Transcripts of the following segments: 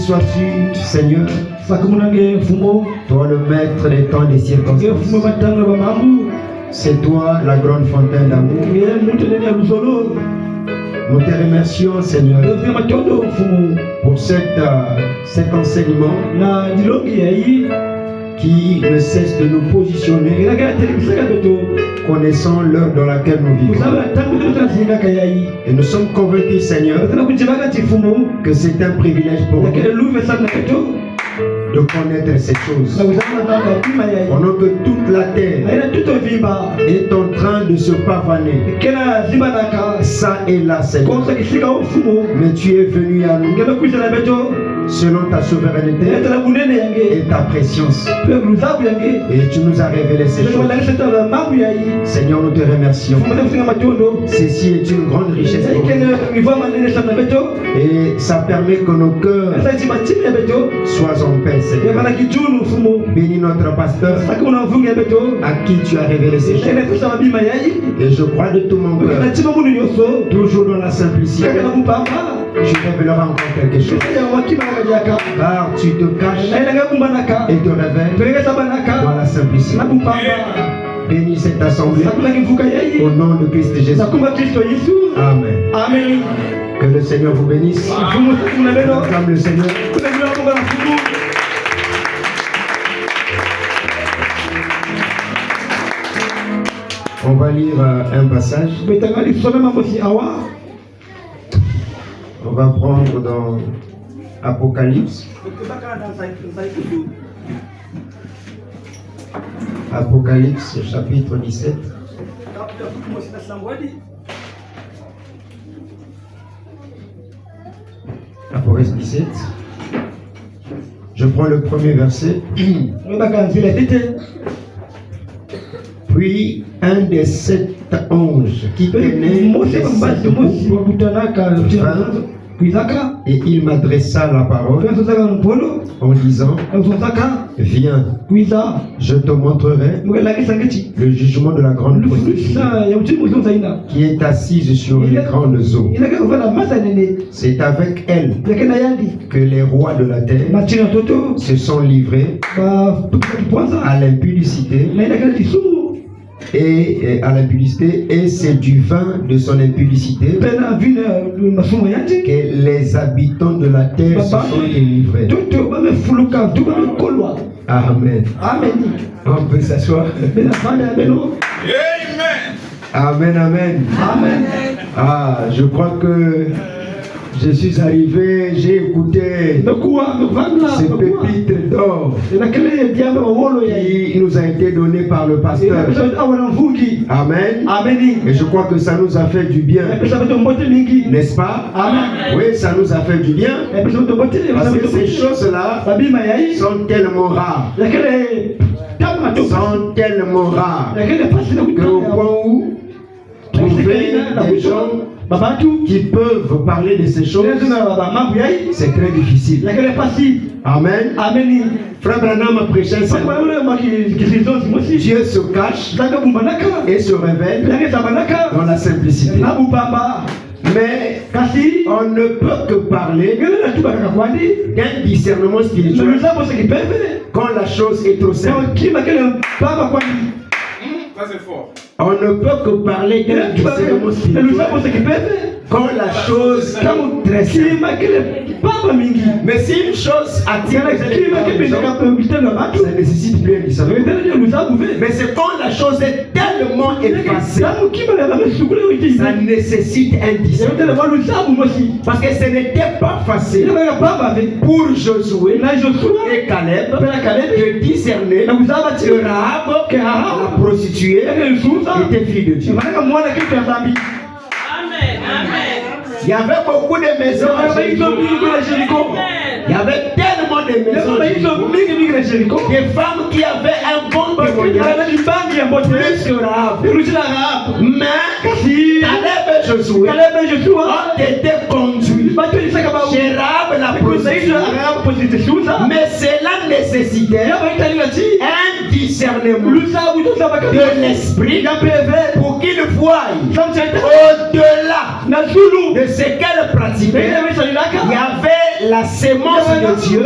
sois-tu, Seigneur, toi le maître des temps et des circonstances. C'est toi la grande fontaine d'amour. Nous te remercions, Seigneur, pour cet enseignement qui ne cesse de nous positionner, connaissant l'heure dans laquelle nous vivons. Et nous sommes convaincus, Seigneur, que c'est un privilège pour nous de connaître ces choses. Pendant que toute la terre est en train de se pavaner, ça et là, Seigneur. Mais tu es venu à nous selon ta souveraineté et ta préscience. Et tu nous as révélé ces choses. Seigneur, nous te remercions. Ceci est une grande richesse pour nous. Et ça permet que nos cœurs soient en paix, Seigneur. Bénis notre pasteur à qui tu as révélé ces choses. Et je crois de tout mon cœur, toujours dans la simplicité, tu révéleras encore quelque chose. Car tu te caches et te révèles dans la simplicité. Bénis cette assemblée au nom de Christ Jésus. Amen. Amen. Que le Seigneur vous bénisse. Acclame le Seigneur. On va lire un passage. On va prendre dans Apocalypse. Apocalypse chapitre 17. Apocalypse 17. Je prends le premier verset. Puis un des 7 anges qui tenait les 7 boucles vint, et il m'adressa la parole en disant: viens, je te montrerai le jugement de la grande prostituée qui est assise sur les grandes eaux. C'est avec elle que les rois de la terre se sont livrés à l'impudicité et à l'impudicité, et c'est du vin de son impudicité que les habitants de la terre se sont délivrés. Amen. Amen. On peut s'asseoir. Amen. Amen, amen. Amen. Ah, je crois que je suis arrivé, j'ai écouté ces pépites d'or qui nous a été donné par le pasteur. Amen. Et je crois que ça nous a fait du bien. N'est-ce pas? Amen. Oui, ça nous a fait du bien. Parce que ces choses-là sont tellement rares. Sont tellement rares. Qu'au point où trouver des gens qui peuvent parler de ces choses, c'est très difficile. Amen. Frère Branham a prêché ça. Dieu se cache et se révèle dans la simplicité. Mais on ne peut que parler d'un discernement spirituel quand la chose est trop simple. Ça c'est fort. On ne peut que parler d'un discernement spirituel quand la chose est très simple. Mais si une chose attire les gens, ça nécessite plus un discernement. Mais c'est quand la chose est tellement effacée, ça nécessite un discernement. Parce que ce n'était pas facile pour Josué et Caleb de discerner que Rahab, la prostituée, était fille de Dieu. Il y avait beaucoup de maisons à Jéricho. Il y avait tellement de maisons à Jéricho. Des femmes qui avaient un bon témoignage plus que Rahab. Mais Caleb et Josué ont été conduits chez Rahab la prostituée. Mais cela nécessitait un discernement de l'esprit pour qu'ils voient au-delà de ce qu'elle pratiquait. Il y avait la sémence de Dieu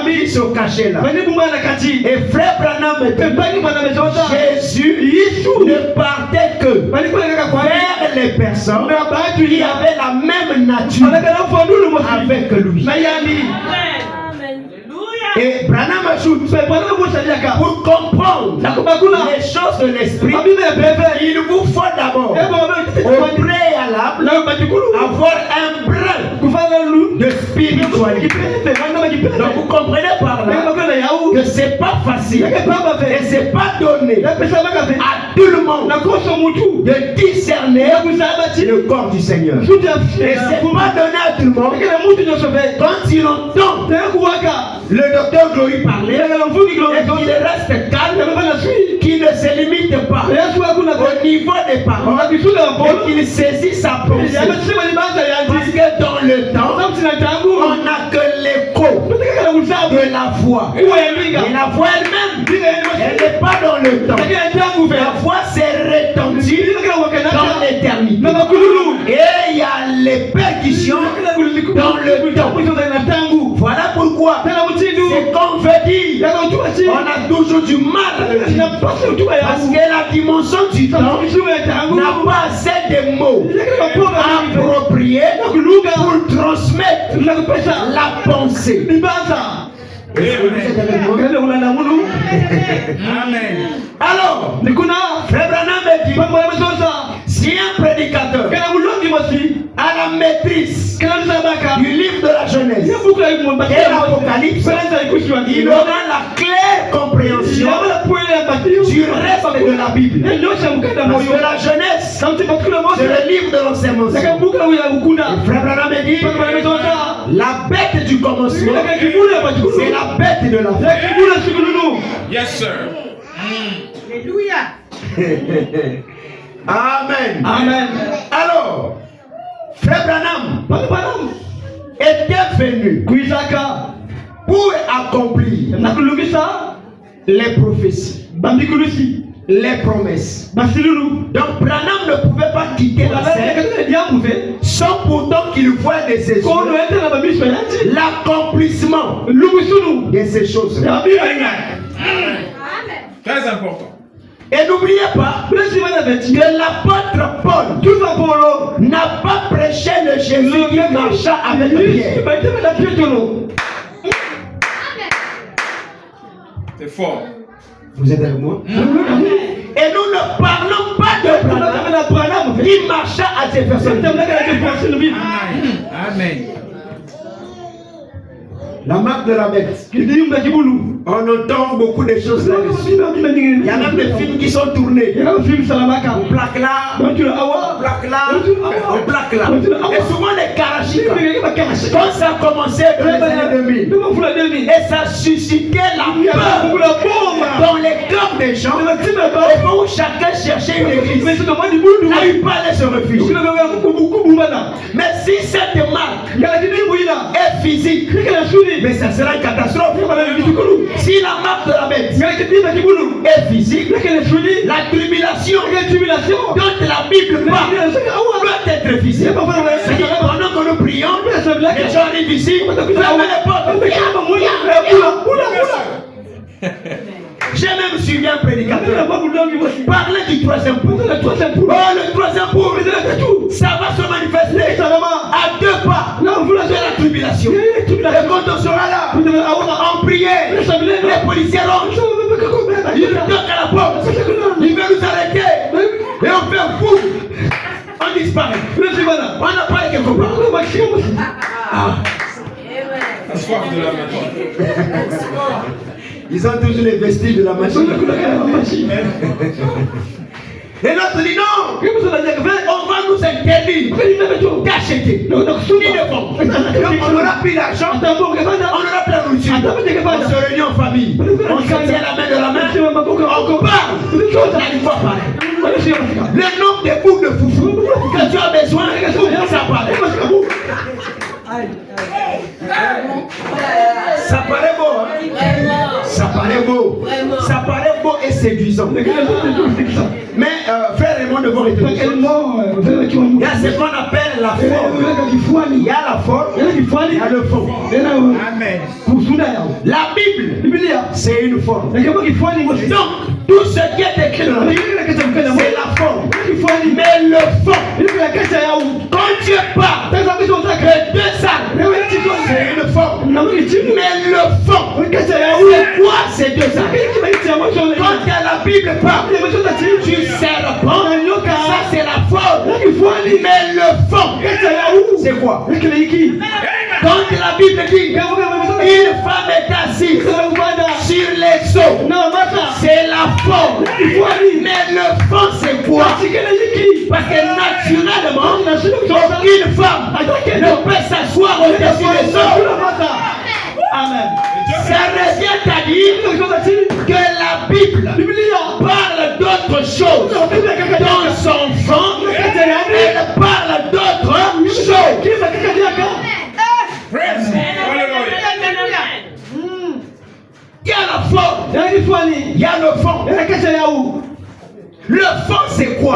qui se cachait là. Et frère Branham dit, Jésus ne partait que vers les personnes qui avaient la même nature avec lui. Et Branham ajoute, pour comprendre les choses de l'esprit, il vous faut d'abord, au préalable, avoir un brin de spiritualité. Donc vous comprenez par là que c'est pas facile et c'est pas donné à tout le monde de discerner le corps du Seigneur. Et c'est pas donné à tout le monde quand il entend le docteur Glory parler et qu'il reste calme, qu'il ne se limite pas au niveau des paroles et qu'il saisit sa pensée. Parce que dans le temps, on n'a que l'écho de la voix. Et la voix elle-même, elle n'est pas dans le temps. La voix s'est répandue dans l'éternité. Et il y a les percussions dans le temps. Voilà pourquoi c'est qu'on veut dire, on a toujours du mal à le dire. Parce que la dimension du temps n'a pas assez de mots appropriés pour transmettre la pensée. Amen. Alors, frère Branham dit, si un prédicateur a la maîtrise du livre de la Genèse et l'Apocalypse, il aura la claire compréhension du reste de la Bible. Parce que la Genèse, c'est le livre de l'enseignement. Frère Branham dit, la bête du commencement, c'est la bête de la fin. Yes, sir. Alléluia. Amen. Amen. Alors, frère Branham était venu pour accomplir les prophéties, les promesses. Donc Branham ne pouvait pas quitter la scène sans pourtant qu'il voie de ses yeux l'accomplissement de ces choses. Très important. Et n'oubliez pas que l'apôtre Paul n'a pas prêché le Jésus qui marcha avec Pierre. C'est fort. Vous êtes avec moi? Et nous ne parlons pas de Branham qui marcha à Jefferson. Amen. La marque de la bête. On entend beaucoup de choses là-dessus. Il y a même des films qui sont tournés. On plaque là, on plaque là, on plaque là. Et souvent les karachis. Quand ça a commencé dans les années 2000, et ça suscitait la peur dans les cœurs des gens. Au moment où chacun cherchait une église, n'arrive pas à se refuger. Mais si cette marque est physique, mais ça sera une catastrophe. Si la marque de la bête est physique, la tribulation dont la Bible parle doit être physique. Pendant que nous prions, les gens arrivent ici, fermez les portes. J'ai même suivi un prédicateur parler du troisième pour. Oh, le troisième pour, ça va se manifester à 2 pas de la tribulation. Et quand on sera là, en prière, les policiers rongent, ils nous toquent à la porte, ils veulent nous arrêter, et on fait un fou, on disparaît. On n'a pas quelque part. La soif de la machine. Ils ont toujours les vestiges de la machine. Et l'autre dit non, on va nous interdire d'acheter. On n'aura plus d'argent, on n'aura plus de nourriture. On se réunit en famille, on se tient la main de la main, on parle. Il faut parler. Le nombre de bouts de foufou que tu as besoin, ça parle. Ça paraît beau, hein? Ça paraît beau. Ça paraît beau et séduisant. Mais frère et moi devons retenir. Il y a ce qu'on appelle la forme. Il y a la forme, il y a le fond. Amen. La Bible, c'est une forme. Donc, tout ce qui est écrit dans la Bible, c'est la forme. Mais le fond, quand Dieu parle de 2 salles, c'est une forme. Mais le fond, c'est quoi ces 2 salles? Quand la Bible parle du serpent, ça c'est la forme. Mais le fond, c'est quoi? Quand la Bible dit une femme est assise sur les eaux, c'est la forme. Mais le fond c'est quoi? Parce que naturellement, aucune femme ne peut s'asseoir au-dessus des eaux. Amen. Ça revient à dire que la Bible parle d'autres choses dans son fond. Elle parle d'autres choses. Il y a la forme, il y a le fond. Le fond c'est quoi?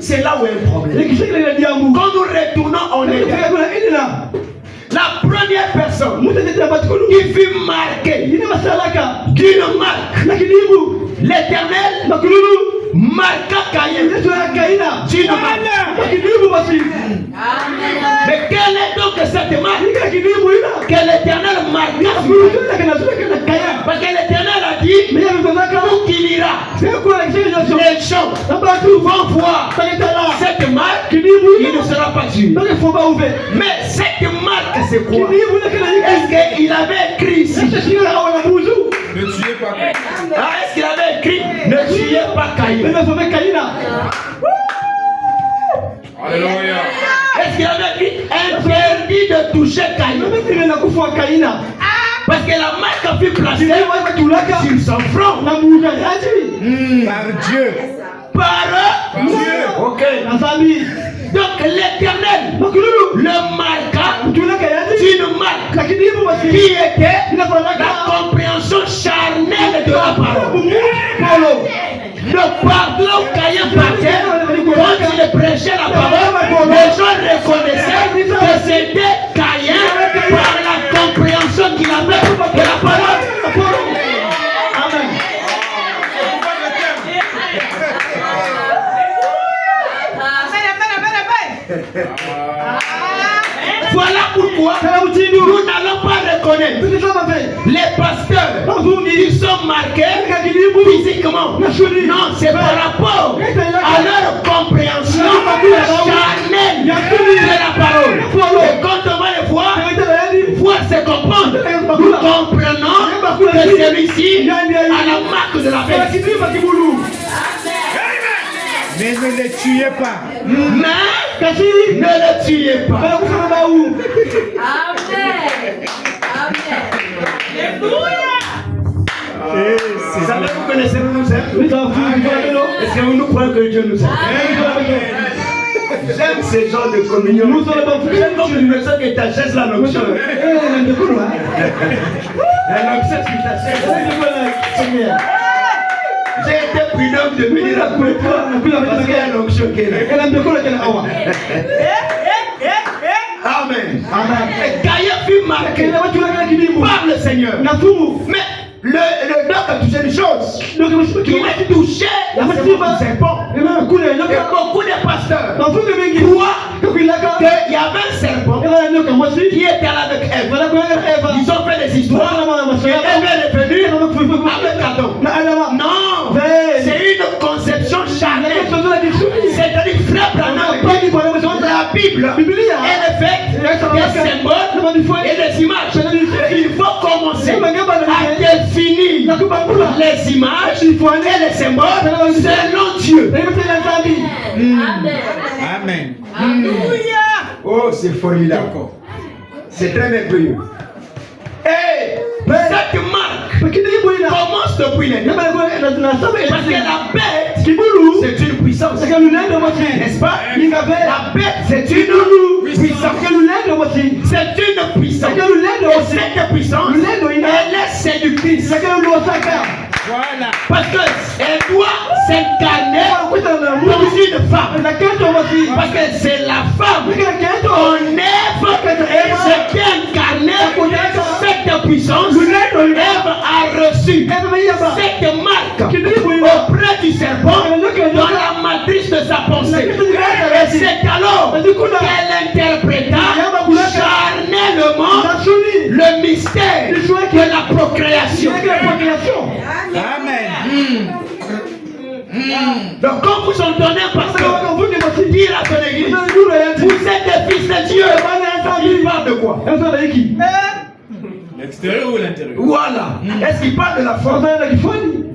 C'est là où il y a un problème. Quand nous retournons en Éden, la première personne qui fut marquée d'une marque, l'Éternel marqua Caïn d'une marque. Mais quelle est donc cette marque que l'Éternel marqua sur Caïn? Parce que l'Éternel a dit où qu'il ira, les gens vont voir cette marque, il ne sera pas tué. Mais cette marque c'est quoi? Est-ce qu'il avait écrit ici? Ne tuez pas. Est-ce qu'il avait écrit ne tuez pas Caïn? Alléluia. Est-ce qu'il avait écrit interdit de toucher Caïn? Parce que la marque a fut placée sur son front. Par Dieu. Par Dieu. Ok. Donc l'Éternel le marqua d'une marque qui était la compréhension charnelle de la parole. Le pardon Caïn partait, quand il prêchait la parole, les gens reconnaissaient que c'était Caïn par la compréhension qu'il avait de la parole. Amen. Voilà pourquoi nous n'allons pas reconnaître les pasteurs qui sont marqués physiquement. Non, c'est par rapport à leur compréhension charnelle de la parole. Et quand on va les voir c'est comprendre. Nous comprenons que celui-ci a la marque de la bête. Mais ne le tuez pas. Mais ne le tuez pas. Amen. Amen. Vous connaissez nous est-ce que vous nous croyez que Dieu nous aime? J'aime ce genre de communion. J'aime comme une personne qui t'achète la l'onction. La l'onction qui t'achète. J'ai été prudent de venir à côté de toi parce qu'il y a l'onction qui est là. Amen. Et Gaïa fut marqué par le Seigneur. Mais le doc a touché des choses. Il a touché le serpent. Et beaucoup de pasteurs croient qu'il y avait un serpent qui était là avec Ève. Ils ont fait des histoires. Et Ève est venue avec Adam. Non, c'est une conception charnelle. C'est-à-dire, frère Branham, la Bible est le fait des symboles et des images. Il faut commencer à définir les images et les symboles selon Dieu. Amen. Oh, c'est formidable. C'est très merveilleux. Et cette marque commence depuis les deux. Parce que la bête, c'est une puissance. N'est-ce pas? La bête, c'est une puissance. C'est une puissance. Et cette puissance, elle est séductrice. Voilà. Parce qu'elle doit s'incarner dans une femme. Parce que c'est la femme en Ève s'est incarnée cette puissance. Ève a reçu cette marque auprès du serpent dans la matrice de sa pensée. Et c'est alors qu'elle interpréta charnellement le mystère de la procréation. Amen. Donc quand vous entendez un pasteur dire à son église, vous êtes des fils de Dieu, il parle de quoi? L'extérieur ou l'intérieur? Voilà. Est-ce qu'il parle de la force?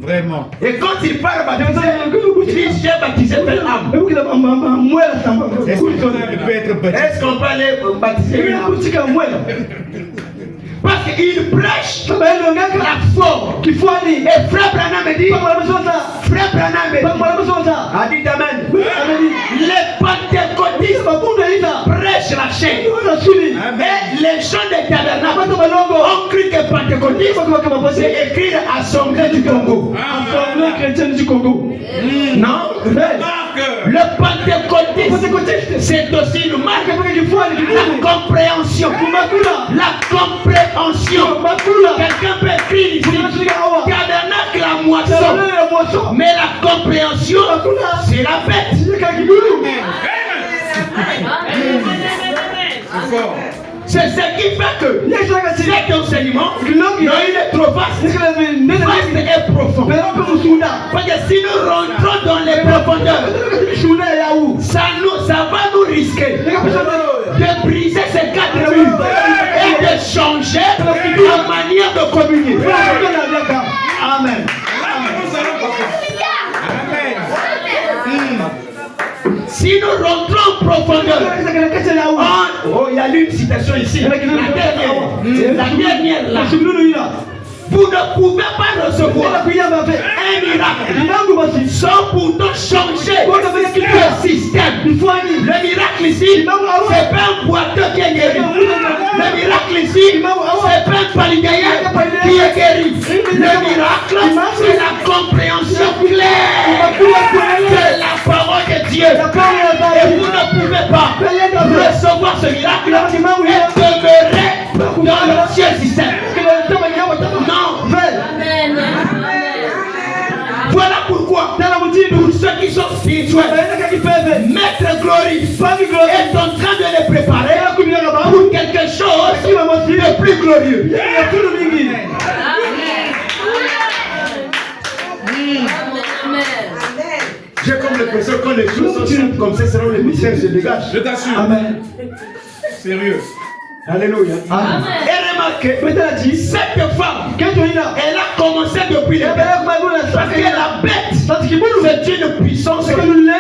Vraiment. Et quand il parle baptisé, il dit j'ai baptisé telle âme. Est-ce qu'on peut être baptisé? Est-ce qu'on peut aller baptiser une âme? Parce qu'il prêche la forme. Et frère Branham dit, a dit Amen. Les pentecôtistes prêchent la chaîne. Et les gens des tabernacles ont cru que pentecôtisme c'est écrire Assemblée du Congo. Non. Le pentecôtisme c'est aussi une marque. La compréhension. La compréhension. Quelqu'un peut écrire ici tabernacle à moisson. Mais la compréhension, c'est la fête. C'est ce qui fait que cet enseignement, il est trop vaste et profond. Parce que si nous rentrons dans les profondeurs, ça va nous risquer de briser ces 4 murs et de changer la manière de communier. Amen. Si nous rentrons en profondeur, il y a une citation ici, la dernière là. Vous ne pouvez pas recevoir un miracle sans pourtant changer le système. Le miracle ici, c'est pas un boiteux qui est guéri. Le miracle ici, c'est pas un palingaïen qui est guéri. Le miracle, c'est la compréhension claire de la parole de Dieu. Et vous ne pouvez pas recevoir ce miracle et demeurer dans l'ancien système. Non. Voilà pourquoi pour ceux qui sont spirituels, Maître Glory est en train de les préparer pour que plus glorieux. J'ai comme l'impression que quand les choses sont simples comme ça, selon les mystères se dégagent. Je t'assure. Amen. Sérieux. Alléluia. Amen. Et remarquez, cette femme, elle a commencé depuis le début. Parce que la bête, c'est une puissance féminine.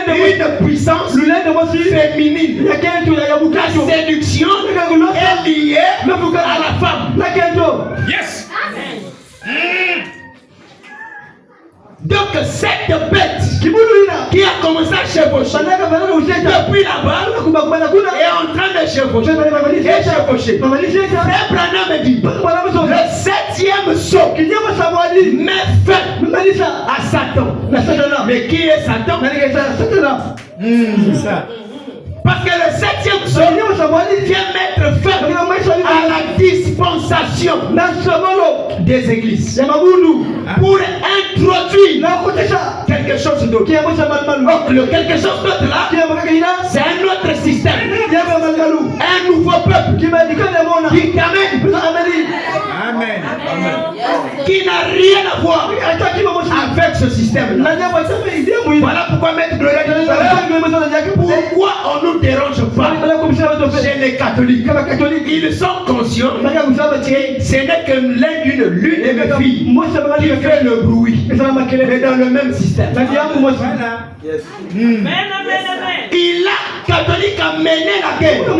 La séduction est liée à la femme. Yes. Donc cette bête qui a commencé à chevaucher depuis là-bas est en train de chevaucher. Frère Branham dit, le 7e saut met fin à Satan. Mais qui est Satan? C'est ça. Parce que le 7e saut vient mettre fin à la dispensation des églises pour introduire quelque chose d'autre. Donc le quelque chose d'autre là, c'est un autre système, un nouveau peuple qui t'amène, Amen. qui n'a rien à voir avec ce système là. Voilà pourquoi Maître Gloria dit, pourquoi on nous dérange pas chez les catholiques? Ils sont conscients que ce n'est que l'une de mes filles qui fait le bruit, mais dans le même système. Il a, catholique, a mené la guerre, non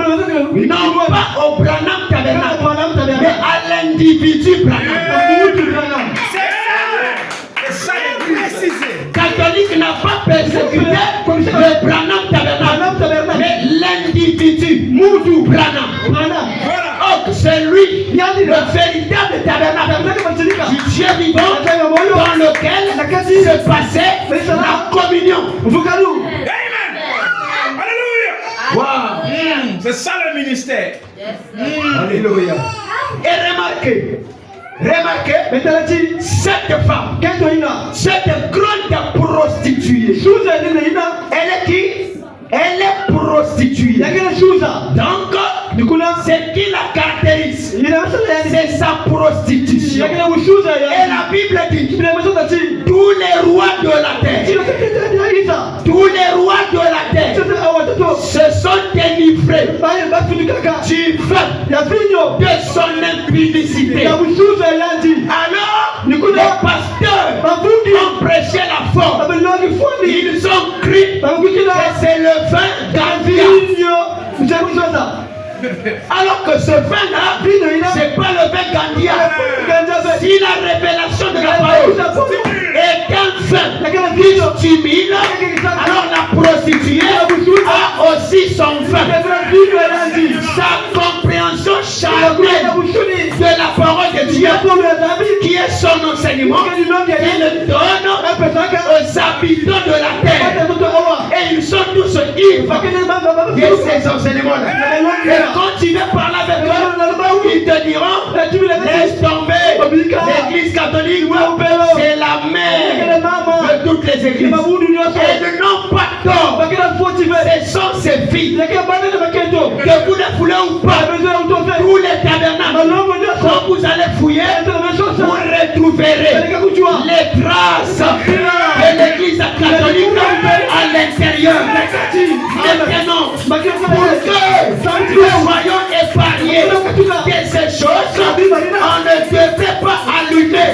pas au Branham Tabernacle, mais à l'individu Branham. Catholique n'a pas persécuté le Branham Tabernacle, mais l'individu Moudou Branham. Oh, c'est lui, le véritable tabernacle du Dieu vivant dans lequel se passait la communion. Amen. Alléluia. Wow. C'est ça le ministère. Alléluia. Et remarquez, cette femme, cette grande prostituée, elle est qui? Elle est prostituée. Donc, ce qui la caractérise, c'est sa prostitution. Et la Bible dit, tous les rois de la terre, tous les rois de la terre se sont délivrés du vin de son impudicité. Alors, les pasteurs ont prêché la forme. Ils ont cru que c'est le vin Gandia. Alors que ce vin-là, c'est pas le vin Gandia. Si la révélation de la parole est un vin qui stimule, alors la prostituée a aussi son vin. Sa compréhension charnelle de la parole de Dieu, qui est son enseignement, il donne aux habitants de la terre. Et ils sont tous ivres de ces enseignements-là. Et quand tu veux parler avec eux, ils te diront, laisse tomber, l'église catholique, c'est la mère de toutes les églises. Elles n'ont pas tort. Ce sont ses filles. Que vous les voulez ou pas, tous les tabernacles, quand vous allez fouiller, vous retrouverez les traces de l'église catholique à l'intérieur. Maintenant, pour que nous soyons épargnés de ces choses, on ne devrait pas allumer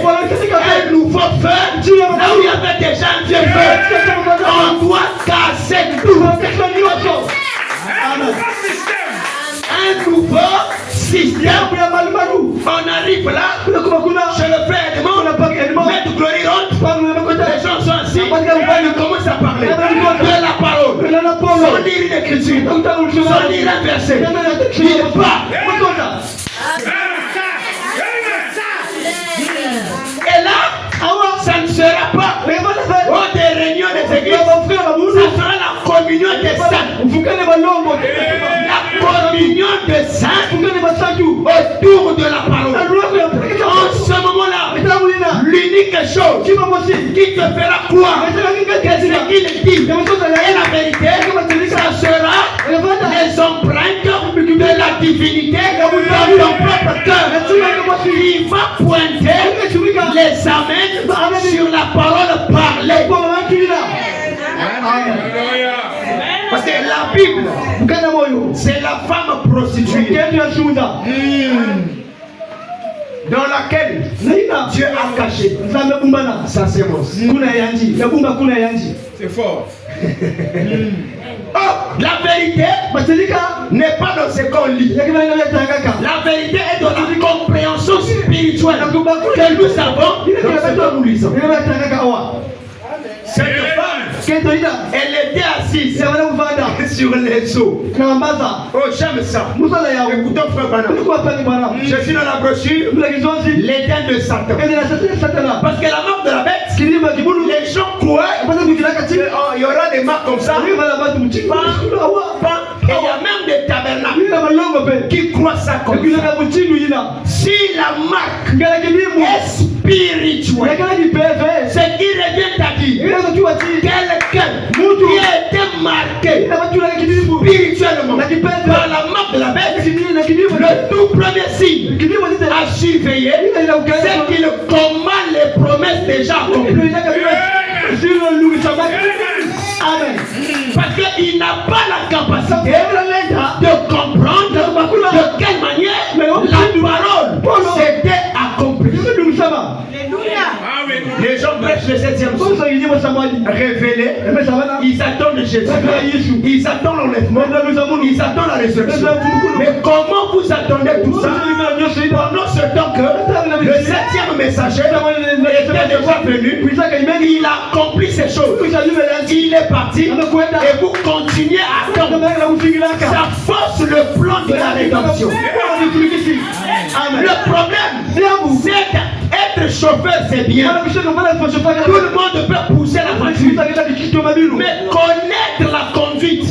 un nouveau feu là où il y avait déjà un vieux feu. On doit casser tout. Un nouveau système. On arrive là, chez le frère Edmond, Maître Glory rentre, les gens sont assis, ils commencent à parler de la parole, sans lire une écriture, sans lire un verset. Il pas. Et là, ça ne sera pas des réunions des églises, ça sera la communion des saints. La communion des saints autour de la parole. En ce moment-là, l'unique chose qui te fera croire que ce qu'il dit est la vérité, ça sera les empreintes de la divinité dans ton propre cœur. Il va pointer les amènes sur la parole parlée. Parce que la Bible, c'est la femme prostituée dans laquelle Dieu a caché sa sémence. C'est fort. Oh, la vérité n'est pas dans ce qu'on lit. La vérité est dans la compréhension spirituelle que nous avons dans ce que nous lisons. Cette femme, elle était assise sur les eaux. Oh, j'aime ça. Écoutons frère Branham. Je suis dans la brochure l'Éden de Satan. Parce que la marque de la bête, les gens croient qu'il y aura des marques comme ça. Et il y a même des tabernacles qui croient ça comme ça. Si la marque est spirituelle, ce qui revient à dire quelqu'un qui a été marqué spirituellement par la marque de la bête, le tout premier signe à surveiller, c'est qu'il commande les promesses déjà accomplies. Amen. Parce qu'il n'a pas la capacité de comprendre de quelle manière la parole s'était accomplie. Les gens prêchent le 7e jour. Révélés. Ils attendent Jésus. Ils attendent l'enlèvement. Ils attendent la résurrection. Mais comment vous attendez tout ça pendant ce temps que le 7e messager était déjà venu? Il a accompli ces choses. Il est parti. Et vous continuez à attendre. Ça force le plan de la rédemption. Le problème, c'est qu'être chauffeur, c'est bien. Tout le monde peut pousser la voiture. Mais connaître la conduite,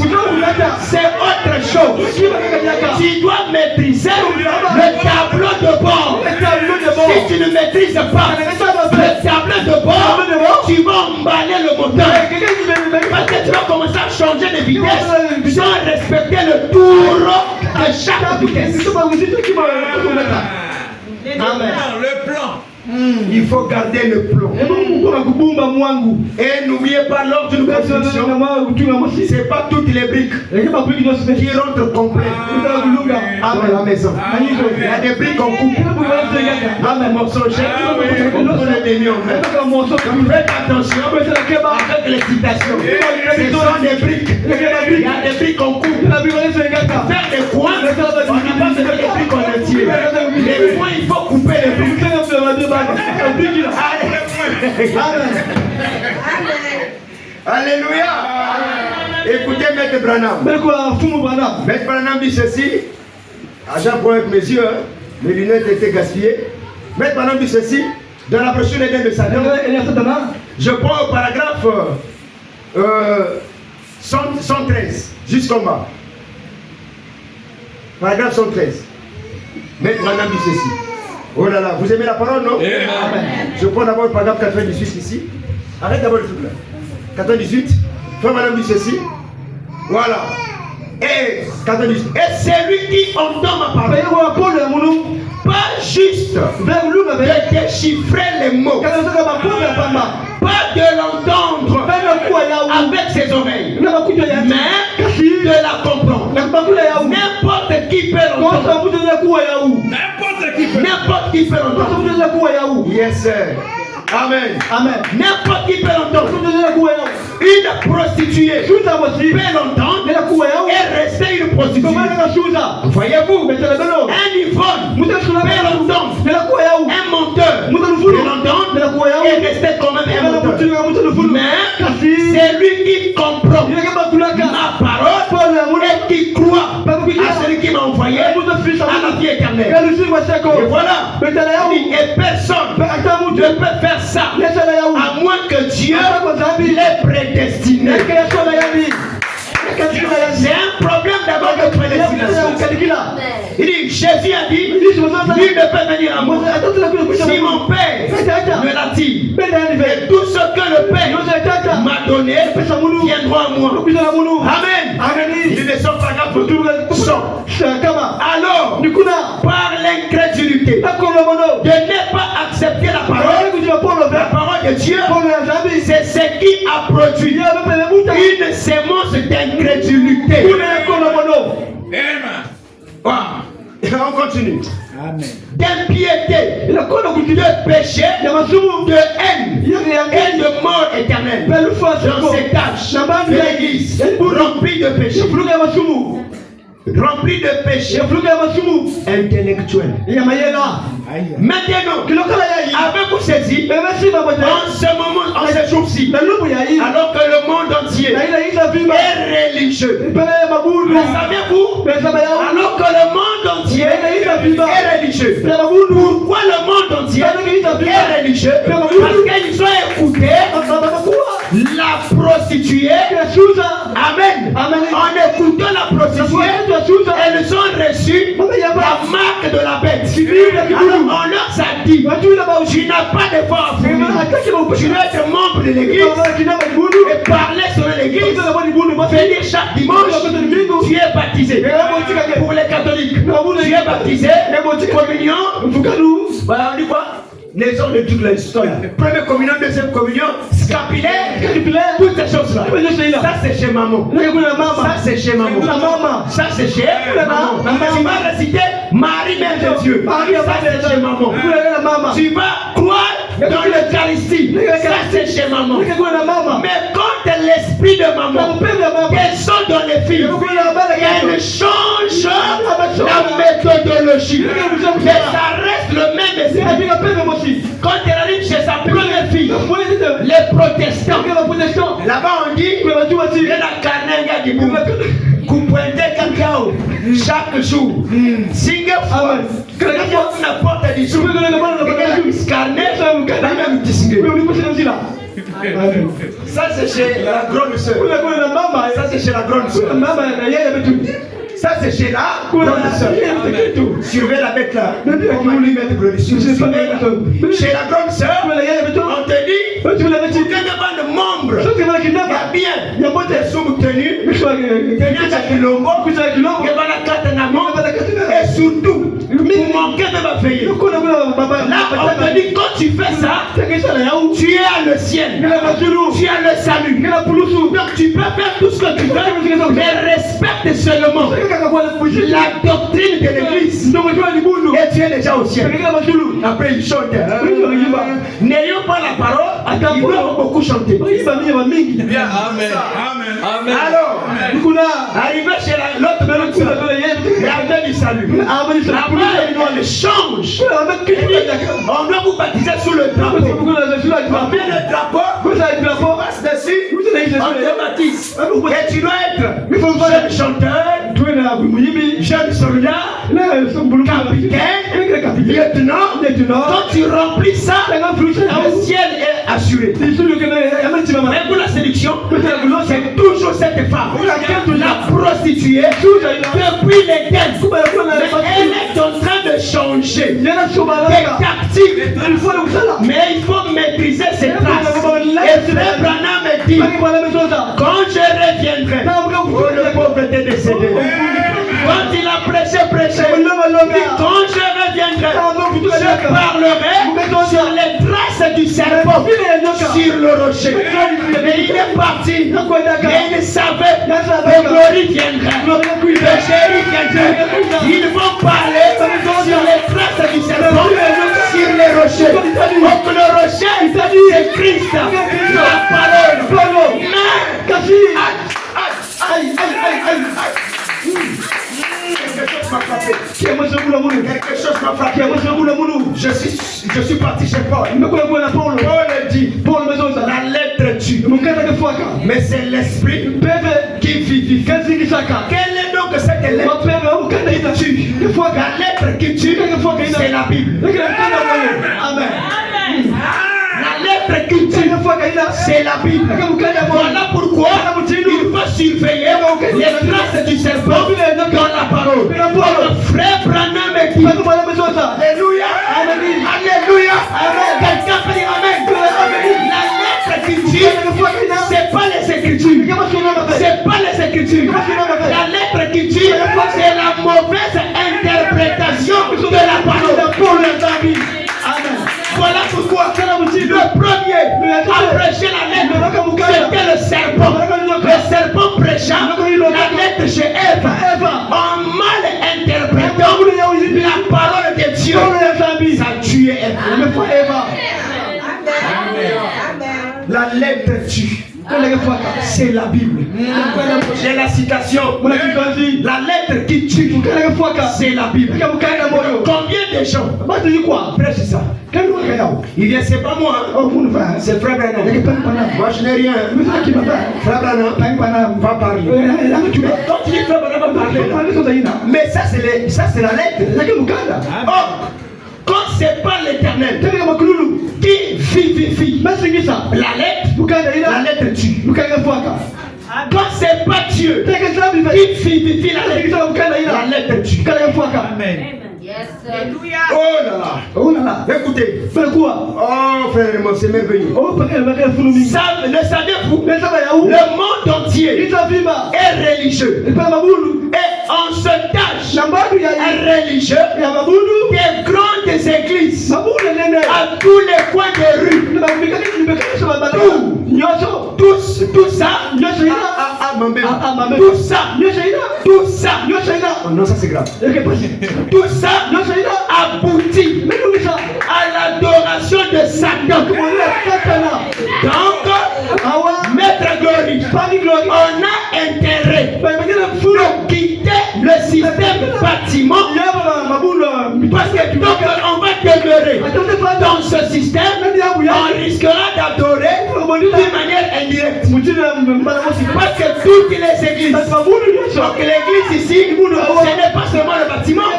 c'est autre chose. Tu dois maîtriser le tableau de bord. Si tu ne maîtrises pas le tableau de bord, tu vas emballer le moteur. Parce que tu vas commencer à changer de vitesse sans respecter le tour de chaque vitesse. Amen. Le plan. Il faut garder le plan. Et n'oubliez pas, lors d'une construction, c'est pas toutes les briques qui rentrent complètes à la maison. Il y a des briques qu'on coupe. Amen. Morceau cher. Faites attention avec l'excitation. Ce sont des briques. Il y a des briques qu'on coupe. Faire des coins, on n'a pas fait des briques en entier. Les coins, il faut couper les briques. Alléluia. Écoutez Maître Branham. Maître Branham dit ceci. Agent pour avec mes yeux, mes lunettes étaient gaspillées. Maître Branham dit ceci. Dans la brochure l'Éden de Satan, je prends au paragraphe 113 jusqu'en bas. Paragraphe 113. Maître Branham dit ceci. Oh là là, vous aimez la parole, non? Amen. Je prends d'abord le paragraphe 98 ici. Arrête d'abord le truc là. 98. Frère Madame dit ceci. Voilà. Et 98. Et c'est lui qui entend ma parole. Pas juste de déchiffrer les mots. Pas de l'entendre avec ses oreilles. Mais de la comprendre. N'importe qui peut l'entendre. N'importe qui peut l'entendre. Yes, sir. Amen. Amen. N'importe qui peut l'entendre. Une prostituée peut l'entendre et rester une prostituée. Voyez-vous, un ivrogne peut l'entendre. Un menteur peut l'entendre et rester quand même un menteur. Mais c'est lui qui comprend ma parole et qui croit à celui qui m'a envoyé à la vie éternelle. Et voilà. Et personne ne peut faire ça à moins que Dieu l'ait prédestiné. C'est un problème d'abord de prédestination. Il dit, Jésus a dit, lui ne peut venir à moi si mon Père me l'attire. Et tout ce que le Père m'a donné viendra à moi. Amen. Il est son paragraphe. Alors, par l'incrédulité, incrédulité, de ne pas accepter la parole de Dieu, c'est ce qui a produit une sémence d'incrédulité. Wow. On continue. Amen. D'impiété, de péché, de haine et de mort éternelle. Dans ces tâches de l'église, remplie de péché. Rempli de péché intellectuel. Maintenant, avez-vous saisi en ce moment, en ce jour-ci, alors que le monde entier est religieux, savez-vous, alors que le monde entier est religieux, pourquoi le monde entier est religieux? Parce qu'ils ont écouté la prostituée. Amen. En écoutant la prostituée, elles ont reçu la marque de la bête. Alors on leur a dit, tu n'as pas de foi à fournir. Tu dois être membre de l'église et parler sur l'église. Venir chaque dimanche, tu es baptisé. Pour les catholiques, tu es baptisé. Communion. Voilà, on dit quoi? Les hommes de toute l'histoire. Première communion, deuxième communion, scapilaire, toutes ces choses-là. Ça c'est chez maman. Ça c'est chez maman. Ça c'est chez maman. Tu vas réciter Marie, Mère de Dieu. Ça c'est chez maman. Tu vas croire dans l'Eucharistie. Ça c'est chez maman. Mais quand l'esprit de maman descend dans les filles, elle change la méthodologie. Mais ça reste le même esprit. Quand elle arrive chez sa première fille, les protestants, là-bas on dit, il y a la carnet du bout. Coupointe cacao chaque jour. Single fois, la porte du jour, carnet, ça c'est chez la grande soeur. Ça c'est chez la grande soeur. Ça c'est chez la grande soeur. Suivez la bête là. On va lui mettre le dessus. Chez la grande soeur, on te dit, pour quelqu'un de membre, il y a bien des sous tenus, tenus à Kilombo, il y a la carte en amont, et surtout, pour manquer de ma veille. Là, on te dit, quand tu fais ça, tu es à le ciel, tu as le salut. Donc tu peux faire tout ce que tu veux, mais respecte seulement la doctrine de l'église. Et tu es déjà au ciel. Après, il chante. N'ayons pas la parole, ils doivent beaucoup chanter. Bien, amen. Amen. Alors, arrivé chez l'autre gardien du salut. Là-bas, on le change. On doit vous baptiser sous le drapeau. On met le drapeau, passe dessus, on te baptise. Et tu dois être jeune chanteur, jeune soldat, capitaine, lieutenant. Quand tu remplis ça, le ciel est assuré. Mais pour la séduction, c'est toujours cette femme, la prostituée, depuis l'éternel. Elle est en train de changer des tactiques. Mais il faut maîtriser ses traces. Et Frère Branham me dit, quand je reviendrai, le pauvre était décédé. Quand il a prêché, quand je reviendrai, je parlerai sur les traces du serpent sur le rocher. Mais il est parti, mais il savait que gloire viendrait, le chéri viendrait. Ils vont parler sur les traces du serpent sur les rochers. Donc le rocher, c'est Christ, la parole. Mais, quelque chose m'a frappé. Je suis parti chez Paul. Paul dit, la lettre tue, mais c'est l'esprit qui vivifie. Quelle est donc cette lettre qui tue? La lettre qui tue, c'est la Bible. Amen. La lettre qui tue, c'est la Bible. Voilà pourquoi il faut surveiller les traces du serpent dans la parole. Frère Branham est dit, alléluia, alléluia, quelqu'un peut dire amen. La lettre qui tue, c'est pas les Écritures. C'est pas les Écritures. La lettre qui tue, c'est la mauvaise interprétation de la parole. La lettre tue. C'est la Bible. J'ai la citation. La lettre qui tue, c'est la Bible. Combien de gens prêchent ça? Il vient, c'est pas moi. C'est Frère Branham. Moi je n'ai rien. Frère Branham va parler. Quand tu dis Frère Branham va parler, mais ça c'est la lettre. Oh, quand c'est pas l'Éternel qui vivifie la lettre tue. Quand c'est pas Dieu qui vivifie la lettre tue. Amen. Yes. Oh là là. Écoutez. Oh frère, c'est merveilleux. Le savez-vous? Le monde entier est religieux. Et on se tâche religieux des grandes églises à tous les coins des rues. Tout ça. Tout ça. Oh non, ça c'est grave. Tout ça aboutit à l'adoration de Satan. Donc, Maître Glory, on a intérêt de quitter le système bâtiment parce que donc on va demeurer dans ce système, on risquera d'adorer d'une manière indirecte. Parce que toutes les églises, donc l'église ici, ce n'est pas seulement le bâtiment,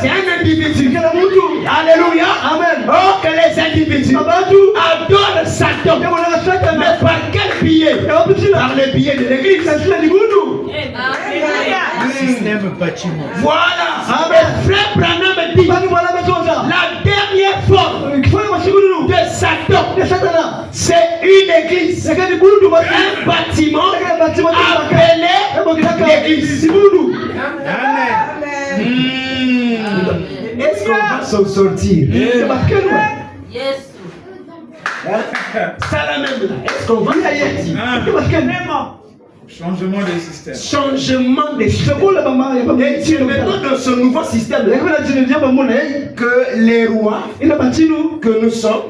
c'est un individu. Alléluia. Amen. Oh, que les individus adorent Satan. Mais par quel billet? Par le billet de l'église. Le système bâtiment. Voilà. Amen. Frère Branham dit la dernière forme de Satan, c'est une église, un bâtiment appelé l'église. Amen. Est-ce qu'on va s'en sortir? Yes. Ça la même là. Est-ce qu'on va sortir? Changement de système. Changement de système. Et Dieu maintenant dans ce nouveau système que les rois que nous sommes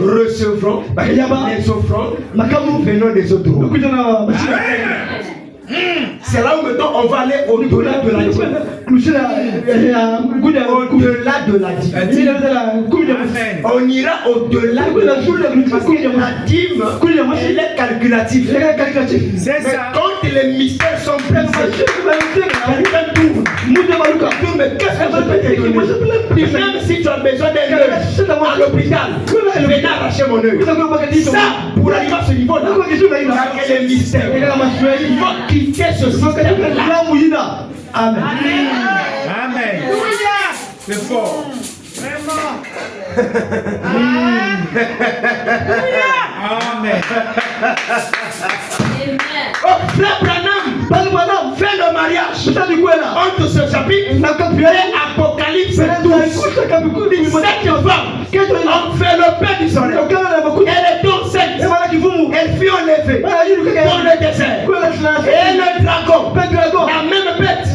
recevront les offrandes venant des autres rois. C'est là où maintenant on va aller au-delà de la dîme. Au-delà de la dîme. On ira au-delà de la dîme. Parce que la dîme, elle est calculative. C'est ça. Quand les mystères sont précisés, quelqu'un t'ouvre. Mais qu'est-ce que je peux te donner? Même si tu as besoin d'un œil à l'hôpital, venez arracher mon œil. Ça, pour arriver à ce niveau-là, il y a les mystères. Il faut quitter ce système-là. Amen. Amen. C'est fort. Amen. Oh, frère Branham, fais le mariage. Entre ce chapitre et Apocalypse 12. 17 femmes ont fait le pain du soleil. Elle est enceinte. Elle fut enlevée dans le désert. Et le dragon, la même bête,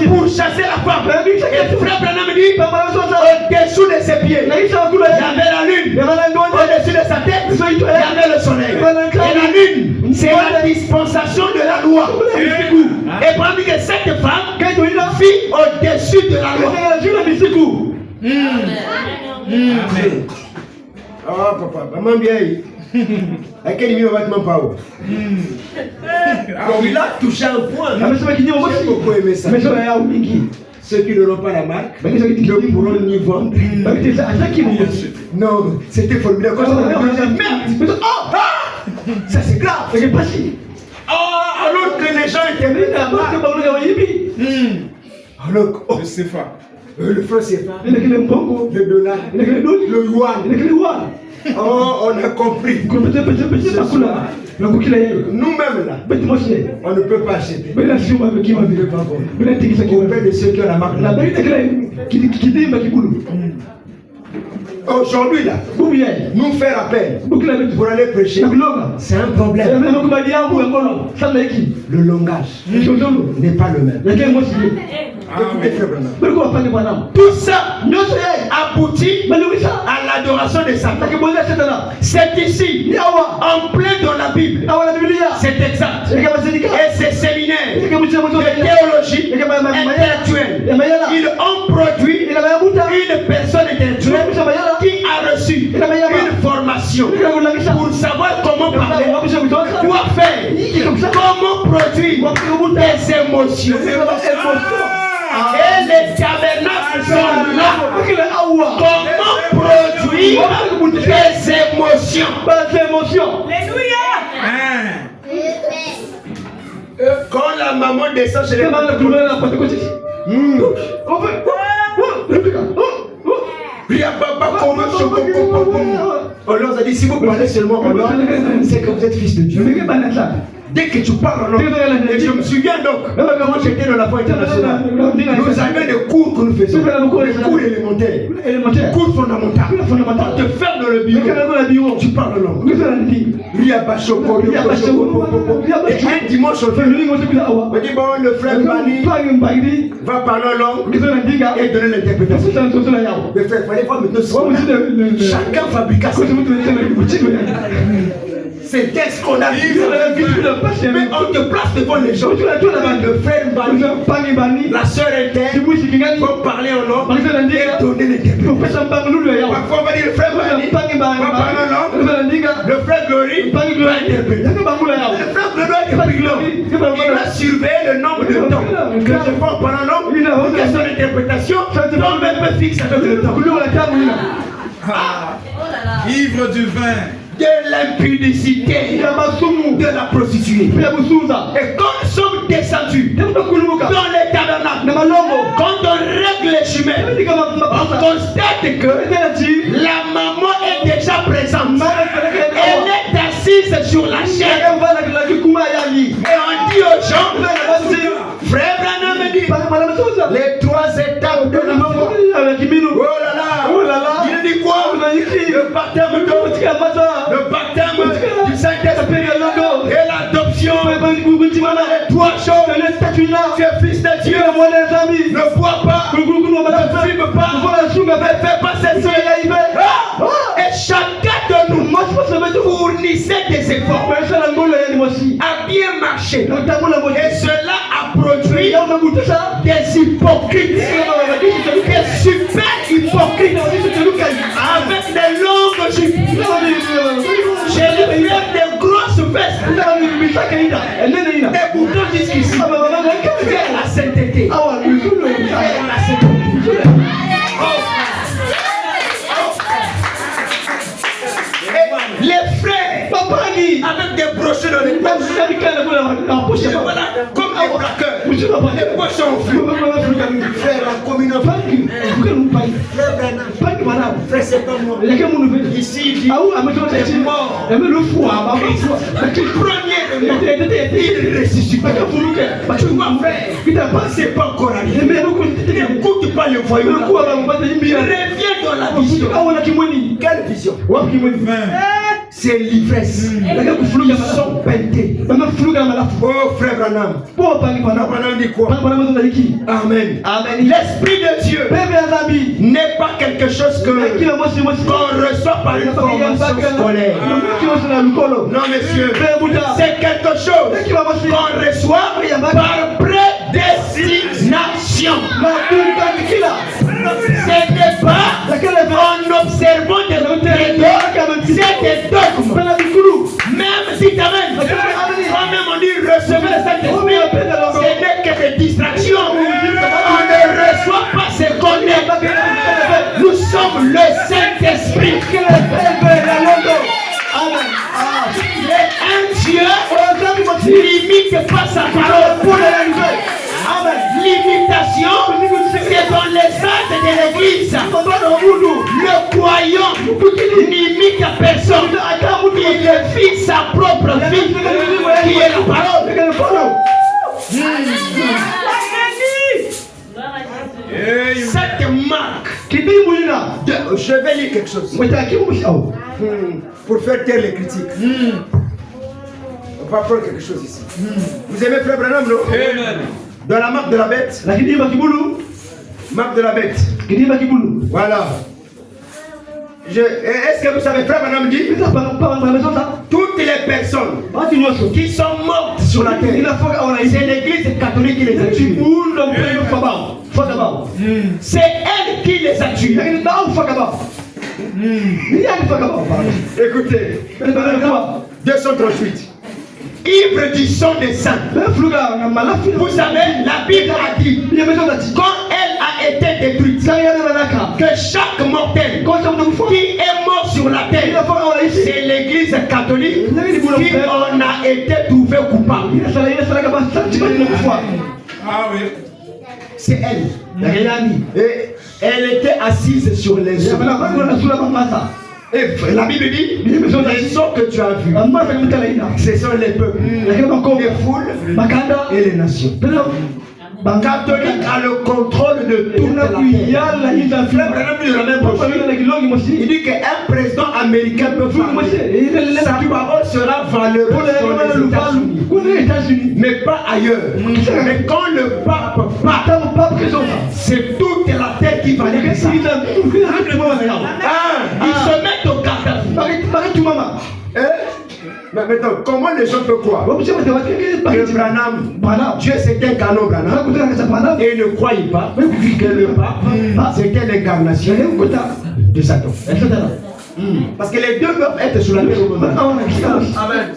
pour chasser la femme. Et frère Branham dit, au-dessous de ses pieds, il y avait la lune. Au-dessus de sa tête, il y avait le soleil. Et la lune, c'est la dispensation de la loi. Et parmi que cette femme vit au-dessus de la loi. Amen. Ah, papa, maman bien. À quel niveau va-t-il pas? Il a touché un point. J'ai beaucoup aimé ça. Ceux qui n'auront pas la marque ne pourront ni vendre. Non, c'était formidable. Merde! Ça c'est grave! Alors que les gens étaient venus là-bas. Alors, Le CFA. le franc CFA, le dollar, le yuan. Oh, on a compris. Nous-mêmes là, on ne peut pas acheter. On ne peut pas vendre. Au père de ceux qui ont la marque. Aujourd'hui là, nous faire appel pour aller prêcher, c'est un problème. Le langage n'est pas le même. Tout ça aboutit à l'adoration de Satan. C'est ici, en plein dans la Bible. C'est exact. Et ces séminaires de théologie intellectuelle, ils ont produit une personne intellectuelle qui a reçu une formation pour savoir comment parler, quoi faire, comment produire des émotions. Et les tabernacles sont là. Comment produire des émotions. Quand la maman descend chez les parents, on leur a dit, si vous parlez seulement en langue, c'est que vous êtes fils de Dieu. Dès que tu parles en langue, et je me souviens donc, quand j'étais dans la foi internationale, nous avions des cours que nous faisions, des cours élémentaires, cours fondamentaux. Pour te faire dans le bureau, tu parles en langue. Et un dimanche, on dit, bon, le frère Bani va parler en langue et donner l'interprétation. Le frère, il fallait voir maintenant chacun fabrique ça. C'est un scandale. Mais on te place devant les gens. Le frère Bani, la soeur interne, vont parler en langue et donner l'interprétation. Parfois on va dire le frère Bani va parler en langue, le frère Glory va interpréter. Le frère Glory il va surveiller le nombre de temps que je vais parler en langue pour que son interprétation soit même fixe avec le temps. Ivre du vin, de l'impudicité, de la prostituée. Et quand nous sommes descendus dans les tabernacles, quand on règle les chemins, on constate que la maman est déjà présente. Elle est assise sur la chaise. Et on dit aux gens, frère Branham dit, les 3 étapes de la foi. Oh là là, il dit quoi? Le baptême du Saint-Esprit et l'adoption. Les 3 choses. Tu es fils de Dieu. Ne bois pas. Ne fume pas. Ne fais pas ces choses. Et chacun de nous fournissait des efforts à bien marcher. Et cela a produit des hypocrites. Des super hypocrites. Avec des longues jupes. J'ai vu des grosses vestes. Et pourtant jusqu'ici, la sainteté. La sainteté. Les frères, avec des brochures dans les poches. Voilà, comme des braqueurs. Les poches sont enflées. Frère, la communauté. Frère, c'est pas moi. Ici, il dit, est mort. Premier, il ressuscite. Tu vois, frère, c'est pas encore arrivé. N'écoute pas le voyou. Reviens dans la vision. Quelle vision? C'est l'ivresse. Ils sont peintés. Oh frère Branham. Branham dit quoi? Amen. L'Esprit de Dieu n'est pas quelque chose qu'on reçoit par une formation scolaire. Non messieurs, c'est quelque chose qu'on reçoit par prédestination. Ce n'est pas en observant des dogmes, c'est des dogmes. Même si t'amènes, quand même on dit recevez le Saint-Esprit, ce n'est que des distractions. On ne reçoit pas ce qu'on est. Nous sommes le Saint-Esprit. Et un Dieu limite pas sa parole. L'imitation, c'est dans les actes de l'église. Le croyant n'imite à personne. Il vit sa propre vie, qui est la parole. Cette marque Je vais lire quelque chose. Pour faire taire les critiques. On va prendre quelque chose ici. Vous aimez Frère Branham, non? Amen. Dans la marque de la bête. Marque de la bête. Voilà. Est-ce que vous savez, Frère Branham dit toutes les personnes qui sont mortes sur la terre, c'est l'église catholique qui les a tuées. C'est elle qui les a tués. Écoutez, 238. Ivre du sang des saints. Vous savez, la Bible a dit, quand elle a été détruite, que chaque mortel qui est mort sur la terre, c'est l'église catholique qui en a été trouvé coupable. Ah oui. C'est elle. Et elle était assise sur les eaux. Et la Bible dit, les eaux que tu as vues, ce sont les peuples, les foules et les nations. Catholique a le contrôle de toute la terre. Il dit qu'un président américain peut parler. Sa parole sera valeureuse dans les États-Unis, mais pas ailleurs. Mais quand le pape parle, c'est toute la terre qui va lire ça. Ils se mettent au garde à vue. Mais maintenant, comment les gens peuvent croire que Branham, Dieu c'était un canon Branham, et ne croyez pas que le pape c'était l'incarnation de Satan. Parce que les deux peuvent être sur la terre au moment. Amen.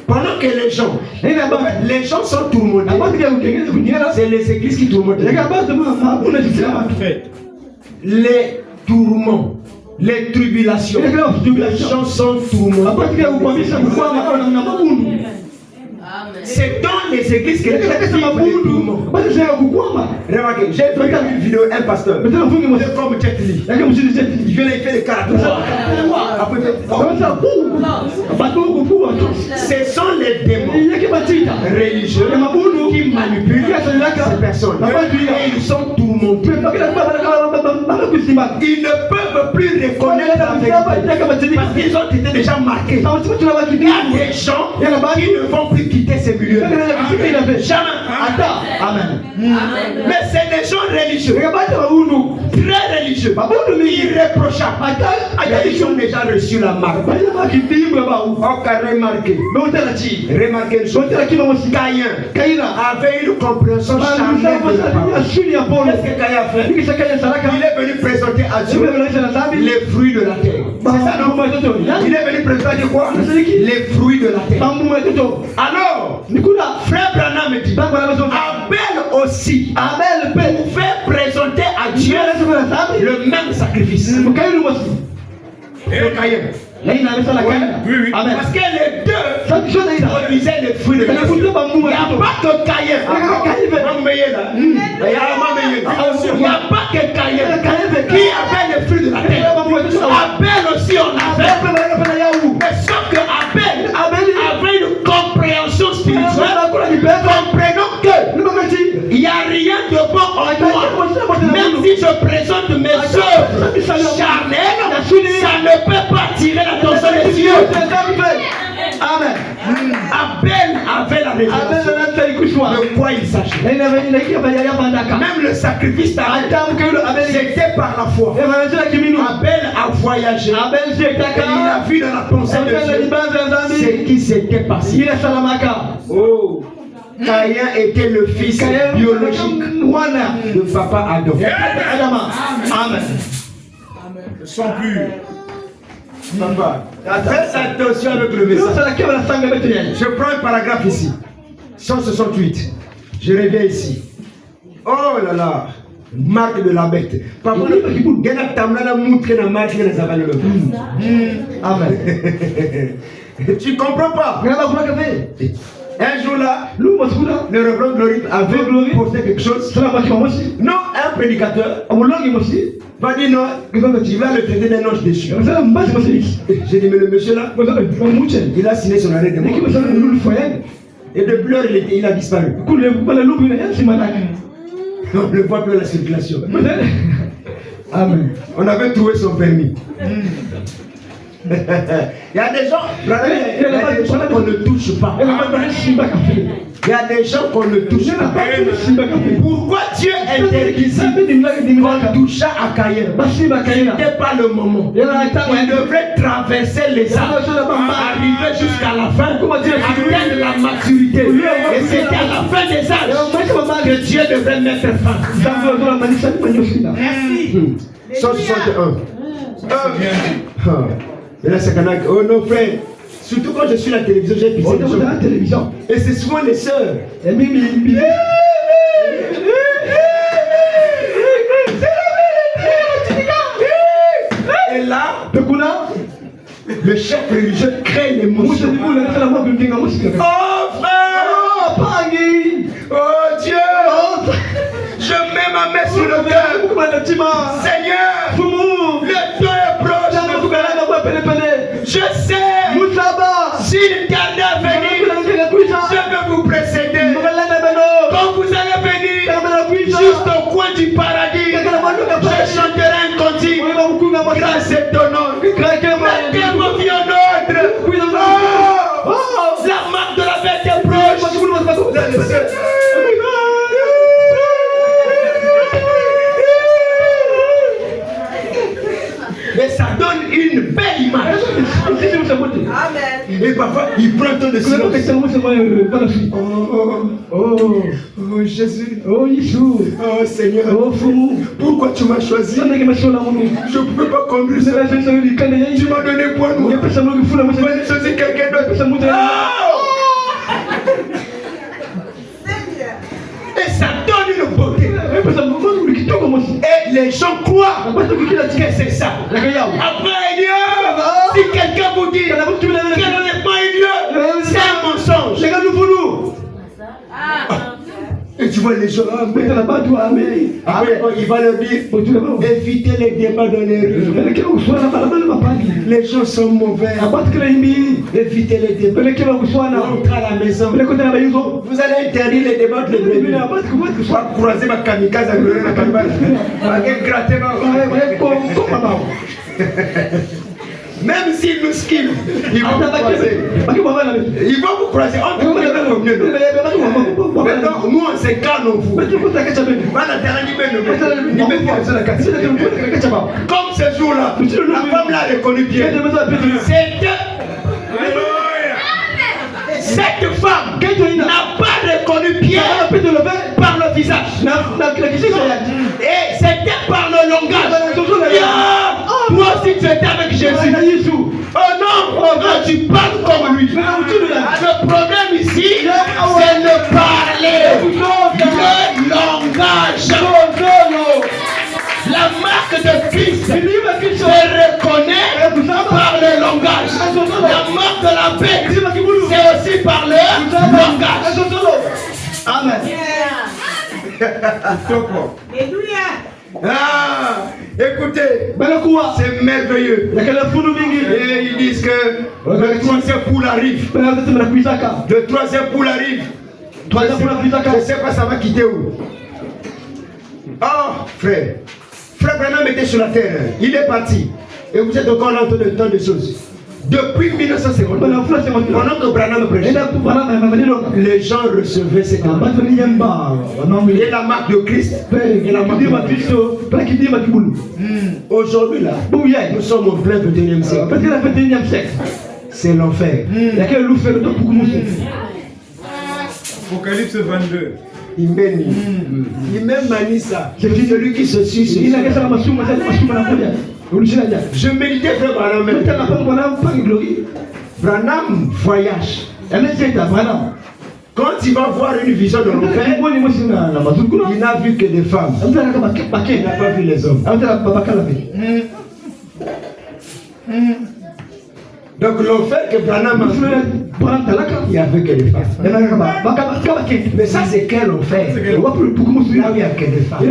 Pendant que les gens sont tourmentés, c'est les églises qui tourmentent. Les tourments, les tribulations, les gens sont tourmentés. C'est dans les églises que les gens sont tourmentés. Remarquez, j'ai fait une vidéo, un pasteur, comme Jet Li. Il fait des caractères. Ce sont les démons religieux qui manipulent ces personnes. Et ils sont tourmentés. Ils ne peuvent plus reconnaître la vérité parce qu'ils ont été déjà marqués. Il y a des gens qui ne vont plus quitter ces milieux. Jamais. Amen. Mais c'est des gens religieux, très religieux, irréprochables. Ils ont déjà reçu la marque. Remarquez une chose. Caïn avait une compréhension charnelle de la parole. Qu'est-ce que Caïn a fait? Il est venu présenter à Dieu les fruits de la terre. C'est ça, non? Il est venu présenter quoi? Les fruits de la terre. Alors, Frère Branham dit, Abel aussi pouvait présenter à Dieu le même sacrifice. Et Caïn. Oui. Parce que les deux produisaient les fruits de la terre. Il n'y a pas que Caïn. Il n'y a pas que Caïn qui avait les fruits de la terre. Abel aussi en avait. Mais sauf que Abel avait une compréhension spirituelle. Comprenons que il n'y a rien de bon en moi. Même si je présente mes œuvres charnelles, ça ne peut pas tirer l'attention des cieux. Amen. Abel avait la révélation de quoi il s'agit. Même le sacrifice d'Abel, c'était par la foi. Abel a voyagé. Et il a vu dans la pensée de Dieu ce qui s'était passé. Oh, Caïn était le fils biologique de papa Adam. Amen. Le sang pur. Papa, faites attention avec le message. Je prends un paragraphe ici. 168. Je reviens ici. Oh là là. Marque de la bête. Papa, Amen. Tu comprends pas? Un jour là, le Reverend Glory avait posté quelque chose. Non, un prédicateur va dire non, il va le traiter d'un ange déchu. J'ai dit, mais le monsieur là, il a signé son arrêt de mort. Et de pleurs, il a disparu. On ne le voit plus à la circulation. Amen. On avait trouvé son permis. Il y a des gens, qu'on ne touche pas. Il y a des gens qu'on ne touche pas. Pourquoi Dieu interdisait qu'on toucha à Caïn? Ce n'était pas le moment. Il devrait traverser les âges, arriver jusqu'à la fin, atteindre la maturité. Et c'était à la fin des âges que Dieu devrait mettre fin. Merci. 161. Et là, c'est oh non, frère. Surtout quand je suis à la télévision, j'ai pissé les gens. Et c'est souvent les sœurs. Et là, le chef religieux crée l'émotion. Oh frère! Oh Dieu! Je mets ma main sur le cœur. Seigneur, le temps est proche. Je sais, si l'éternel a venu, je vais vous précéder. Quand vous allez venir juste au coin du paradis, je chanterai un cantique. Grâce et ton nom. Mettez vos vies en ordre. La marque de la bête est proche. Et ça donne une belle image. Amen. Et parfois, il prend ton de silence. Oh Jésus. Oh Yeshua. Oh Seigneur. Pourquoi tu m'as choisi? Je ne peux pas conduire ça. Tu m'as donné pour nous. Tu vas choisir quelqu'un d'autre. Et ça donne une beauté. Et les gens croient que c'est ça. Après, si quelqu'un vous dit que l'enlèvement est Dieu, c'est un mensonge. Et tu vois les gens, après, il va leur dire, évitez les débats dans les rues. Les gens sont mauvais. Évitez les débats. Rentrez à la maison. Vous allez interdire les débats de l'église. Vous allez croiser ma kamikaze à l'heure. Même s'ils nous skippent, ils vont vous croiser. Ils vont vous croiser. Maintenant, nous on s'incarne en vous. Comme ce jour-là, la femme l'a reconnu bien. Cette femme n'a pas reconnu Pierre par le visage. Et c'était par le langage. Moi aussi tu étais avec Jésus. Oh non, tu parles comme lui. Le problème ici, c'est le parler. Le langage. La marque de Christ se reconnaît par le langage. La marque de la paix, c'est aussi par le langage. Amen. Écoutez, c'est merveilleux. Et ils disent que le troisième poule arrive. Le troisième poule arrive. Je ne sais pas ça va quitter où. Oh frère, frère Branham était sur la terre. Il est parti. Et vous êtes encore là en train de tant de choses. Depuis 1950, pendant que Branham prêchait, les gens recevaient ces cadeaux. Et la marque de Christ. Et la marque de Christ. Aujourd'hui là, nous sommes au plein 21e siècle. C'est l'enfer. Apocalypse 22. Il même manie ça. C'est celui qui se suit. Je méditais frère Branham. Branham voyage. Quand il va voir une vision de l'enfer, il n'a vu que des femmes. Il n'a pas vu les hommes. Donc l'enfer que Branham a vu, il n'y avait que des femmes. Mais ça c'est quel enfer? Là où il n'y a que des femmes.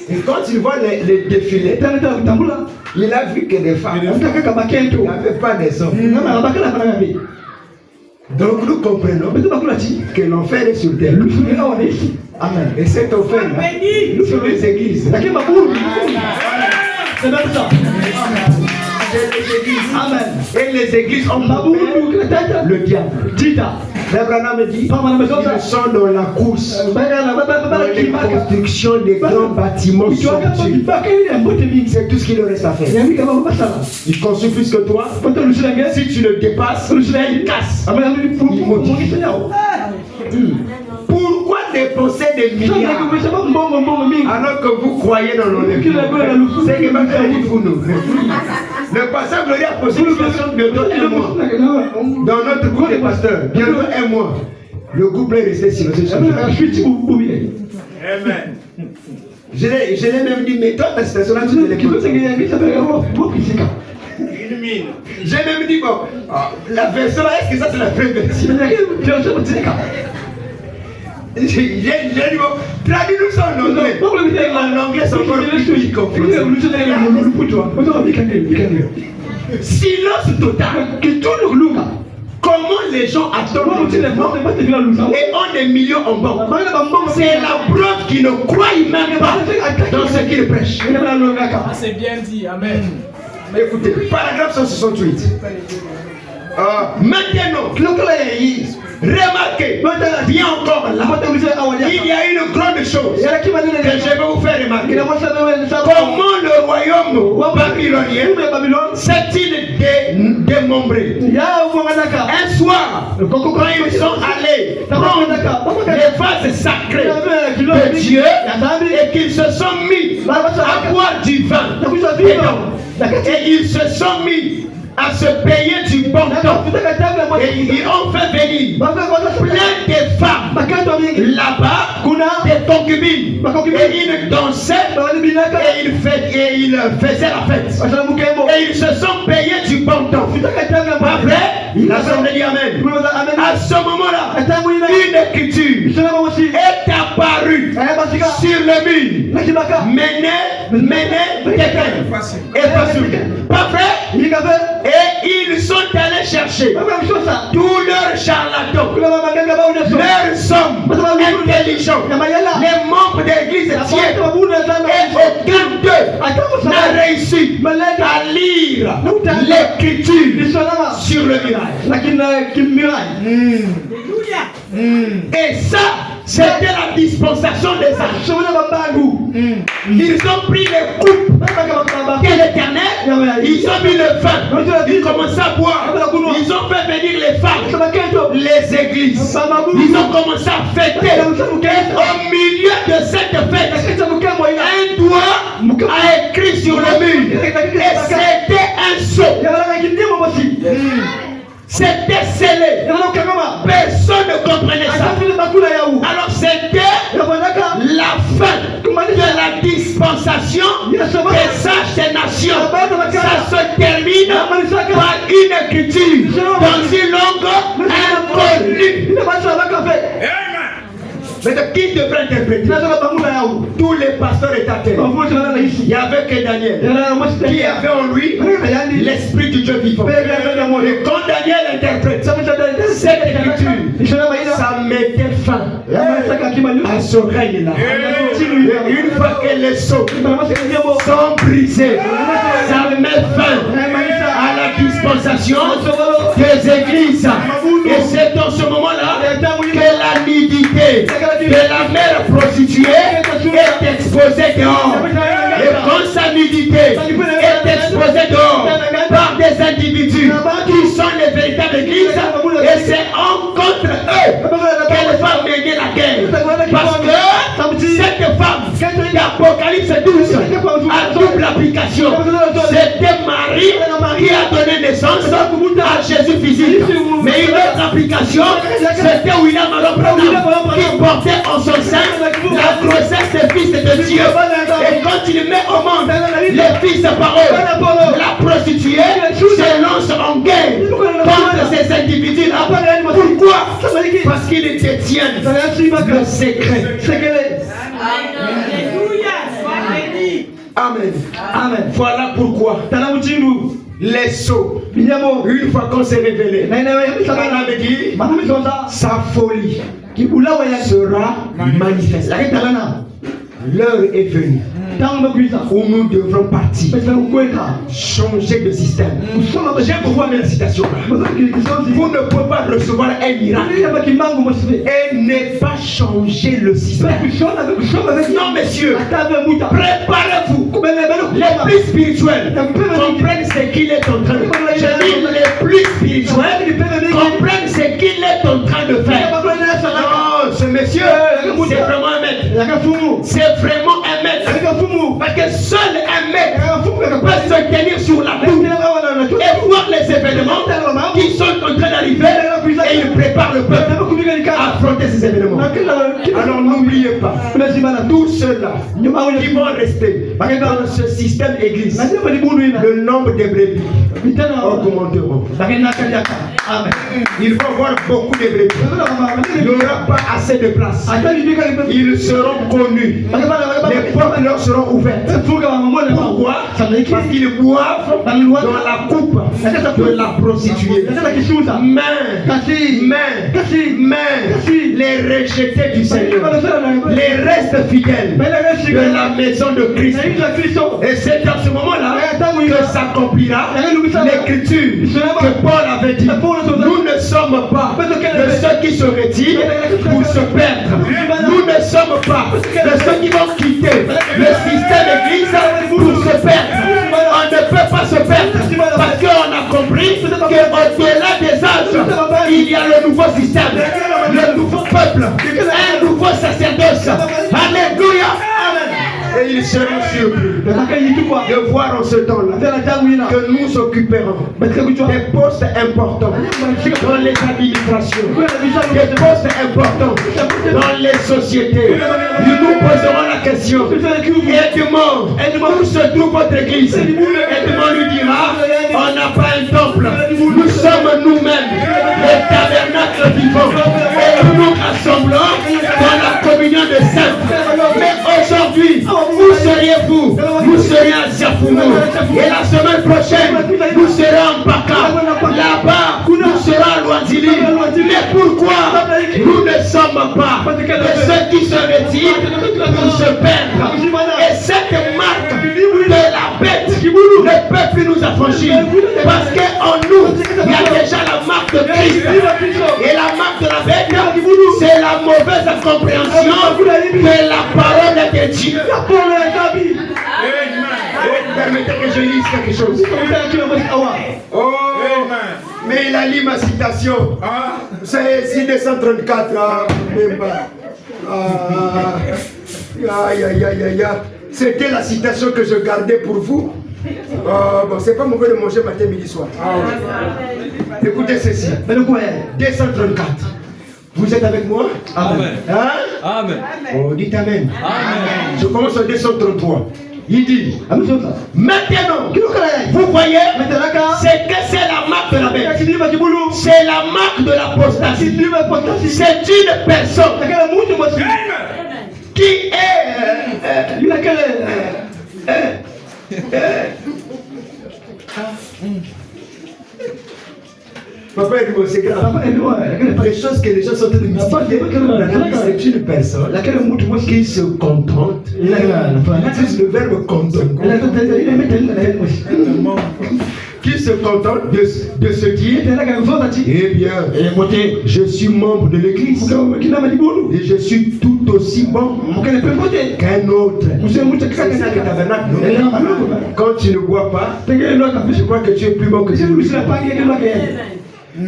Et quand il voit les défilés, il a vu que des femmes. Il n'y avait pas des hommes. Donc nous comprenons que l'enfer est sur terre. Amen. Et cette offert, nous sommes les églises. C'est même ça. Amen. Et les églises ont le diable. Abraham me dit, ils sont dans la course, dans les constructions des grands bâtiments somptueux. C'est tout ce qu'il leur reste à faire. Il construit plus que toi. Si tu le dépasses, il casse. Pourquoi dépenser des milliards alors que vous croyez dans l'honnêteté? C'est que ma frère dit pour nous. Le pasteur Gloria a posé une question bientôt un mois. Dans notre groupe de pasteurs, bientôt un mois. Le couple est resté silencieux. Amen. Je l'ai même dit, mais toi, ta situation-là, tu ne l'écoutes. J'ai même dit, bon, la version là, est-ce que ça c'est la vraie version? J'ai dit, bon, traduis-nous ça en anglais. En anglais, c'est encore plus complexe. Silence total. Comment les gens attendent et ont des millions en banque? C'est la preuve qu'ils ne croient même pas dans ce qu'ils prêchent. C'est bien dit, amen. Écoutez, paragraphe 168. Maintenant, remarquez, bien encore là, il y a une grande chose que je vais vous faire remarquer. Comment le royaume babylonien s'est-il démembré? Un soir, quand ils sont allés prendre les vases sacrés de Dieu et qu'ils se sont mis à boire du vin et ils se sont mis à se payer du bon temps. Et ils ont fait venir plein de femmes là-bas, des concubines. Et ils dansaient et ils faisaient la fête. Et ils se sont payés du bon temps. Après, l'assemblée dit Amen. À ce moment-là, une écriture est apparue sur le mur. Menez, et pas vrai? Et ils sont allés chercher tous leurs charlatans, leurs hommes intelligents, les membres de l'église entière. Et aucun d'eux n'a réussi à lire l'écriture sur le miracle. Et ça, c'était la dispensation des âges. Ils ont pris les coupes de l'Éternel, ils ont mis le vin, ils commencent à boire, ils ont fait venir les femmes, les églises, ils ont commencé à fêter. Et au milieu de cette fête, un doigt a écrit sur le mur, et c'était un sceau. C'était scellé. Personne ne comprenait ça. Alors c'était la fin de la dispensation des sages des nations. Ça se termine par une écriture dans une langue inconnue. Mais qui devrait interpréter? Tous les pasteurs étaient à terre. Il n'y avait que Daniel qui avait en lui l'esprit du Dieu vivant. Et quand Daniel interprète cette écriture, ça mettait fin à ce règne-là. Une fois que les sceaux sont brisés, ça met fin à la dispensation des églises. Et c'est dans ce moment-là que la nudité de la mère prostituée est exposée dehors. Et quand sa nudité est exposée dehors par des individus qui sont les véritables églises, et c'est contre eux qu'elle va mener la guerre. Parce que cette femme d'Apocalypse 12 a double application. C'était Marie qui a donné naissance à Jésus physique. Mais une autre application, c'était William Branham qui portait en son sein la grossesse des fils de Dieu. Et quand il met au monde les fils de parole, la prostituée se lance en guerre contre ces individus-là. Pourquoi? Parce qu'ils détiennent le secret. Amen. Amen. Voilà pourquoi les sceaux, une fois qu'on s'est révélé, on avait dit sa folie. sera manifeste. L'heure est venue où nous devrons partir, changer de système. J'aime pouvoir mettre la citation là. Vous ne pouvez pas recevoir un miracle et ne pas changer le système. Non, messieurs, préparez-vous. Les plus spirituels comprennent ce qu'il est en train de faire. Je dis, les plus spirituels comprennent ce qu'il est en train de faire. Non, ce monsieur, c'est vraiment un maître. C'est vraiment un maître. Parce que seul un maître peut se tenir sur la terre et voir les événements qui sont en train d'arriver et il prépare le peuple à affronter ces événements. Alors n'oubliez pas, tous ceux-là qui vont rester dans ce système église, le nombre de brebis augmenteront. Il faut avoir beaucoup de brebis. Il n'y aura pas assez de place. Ils seront connus. Les portes leur seront ouvertes. Pourquoi? Parce qu'ils boivent dans la coupe de la prostituée. Mais les rejetés du Seigneur, les restes fidèles de la maison de Christ. Et c'est dans ce moment-là que s'accomplira l'écriture que Paul avait dit. Nous ne sommes pas de ceux qui se retirent pour se perdre. Nous ne sommes pas de ceux qui vont quitter le système d'église pour se perdre. On ne peut pas se perdre parce qu'on a compris qu'au-delà des âges, il y a le nouveau système, le nouveau peuple, un nouveau sacerdoce. Alléluia. Et ils seront surpris de voir en ce temps-là que nous occuperons des postes importants dans les administrations, des postes importants dans les sociétés. Nous poserons la question, Edmond, où se trouve votre église? Edmond lui dira, on n'a pas un temple, nous sommes nous-mêmes les tabernacles vivants et nous nous rassemblons dans la communion des saints. Mais aujourd'hui, où seriez-vous? Vous seriez à Siafoumou. Et la semaine prochaine, nous serons en Paka. Là-bas, nous serons à Loisili. Mais pourquoi nous ne sommes pas de ceux qui se retirent pour se perdre? Et cette marque de la bête, le peuple nous a franchi. Parce qu'en nous, il y a déjà la marque de Christ. Et la marque de la bête, c'est la mauvaise incompréhension de la parole de Dieu. Permettez que je lise quelque chose. Oh, mais il a lu ma citation. C'est 634. Même pas. C'était la citation que je gardais pour vous. Bon, c'est pas mauvais de manger matin, midi, soir. Écoutez ceci. 234. Vous êtes avec moi? Amen. Hein? Amen. Oh, dites Amen. Amen. Je commence au 233. Il dit, maintenant, vous voyez, c'est que c'est la marque de la bête. C'est la marque de l'apostasie. C'est une personne qui est... Papa est c'est grave. Les choses que les gens sont en train de mystifier. C'est une personne qui se contente. C'est le verbe contente. Qui se contente de se dire, eh bien, je suis membre de l'église et je suis tout aussi bon qu'un autre. C'est ça le tabernacle. Quand tu ne bois pas, je crois que tu es plus bon que celui-ci.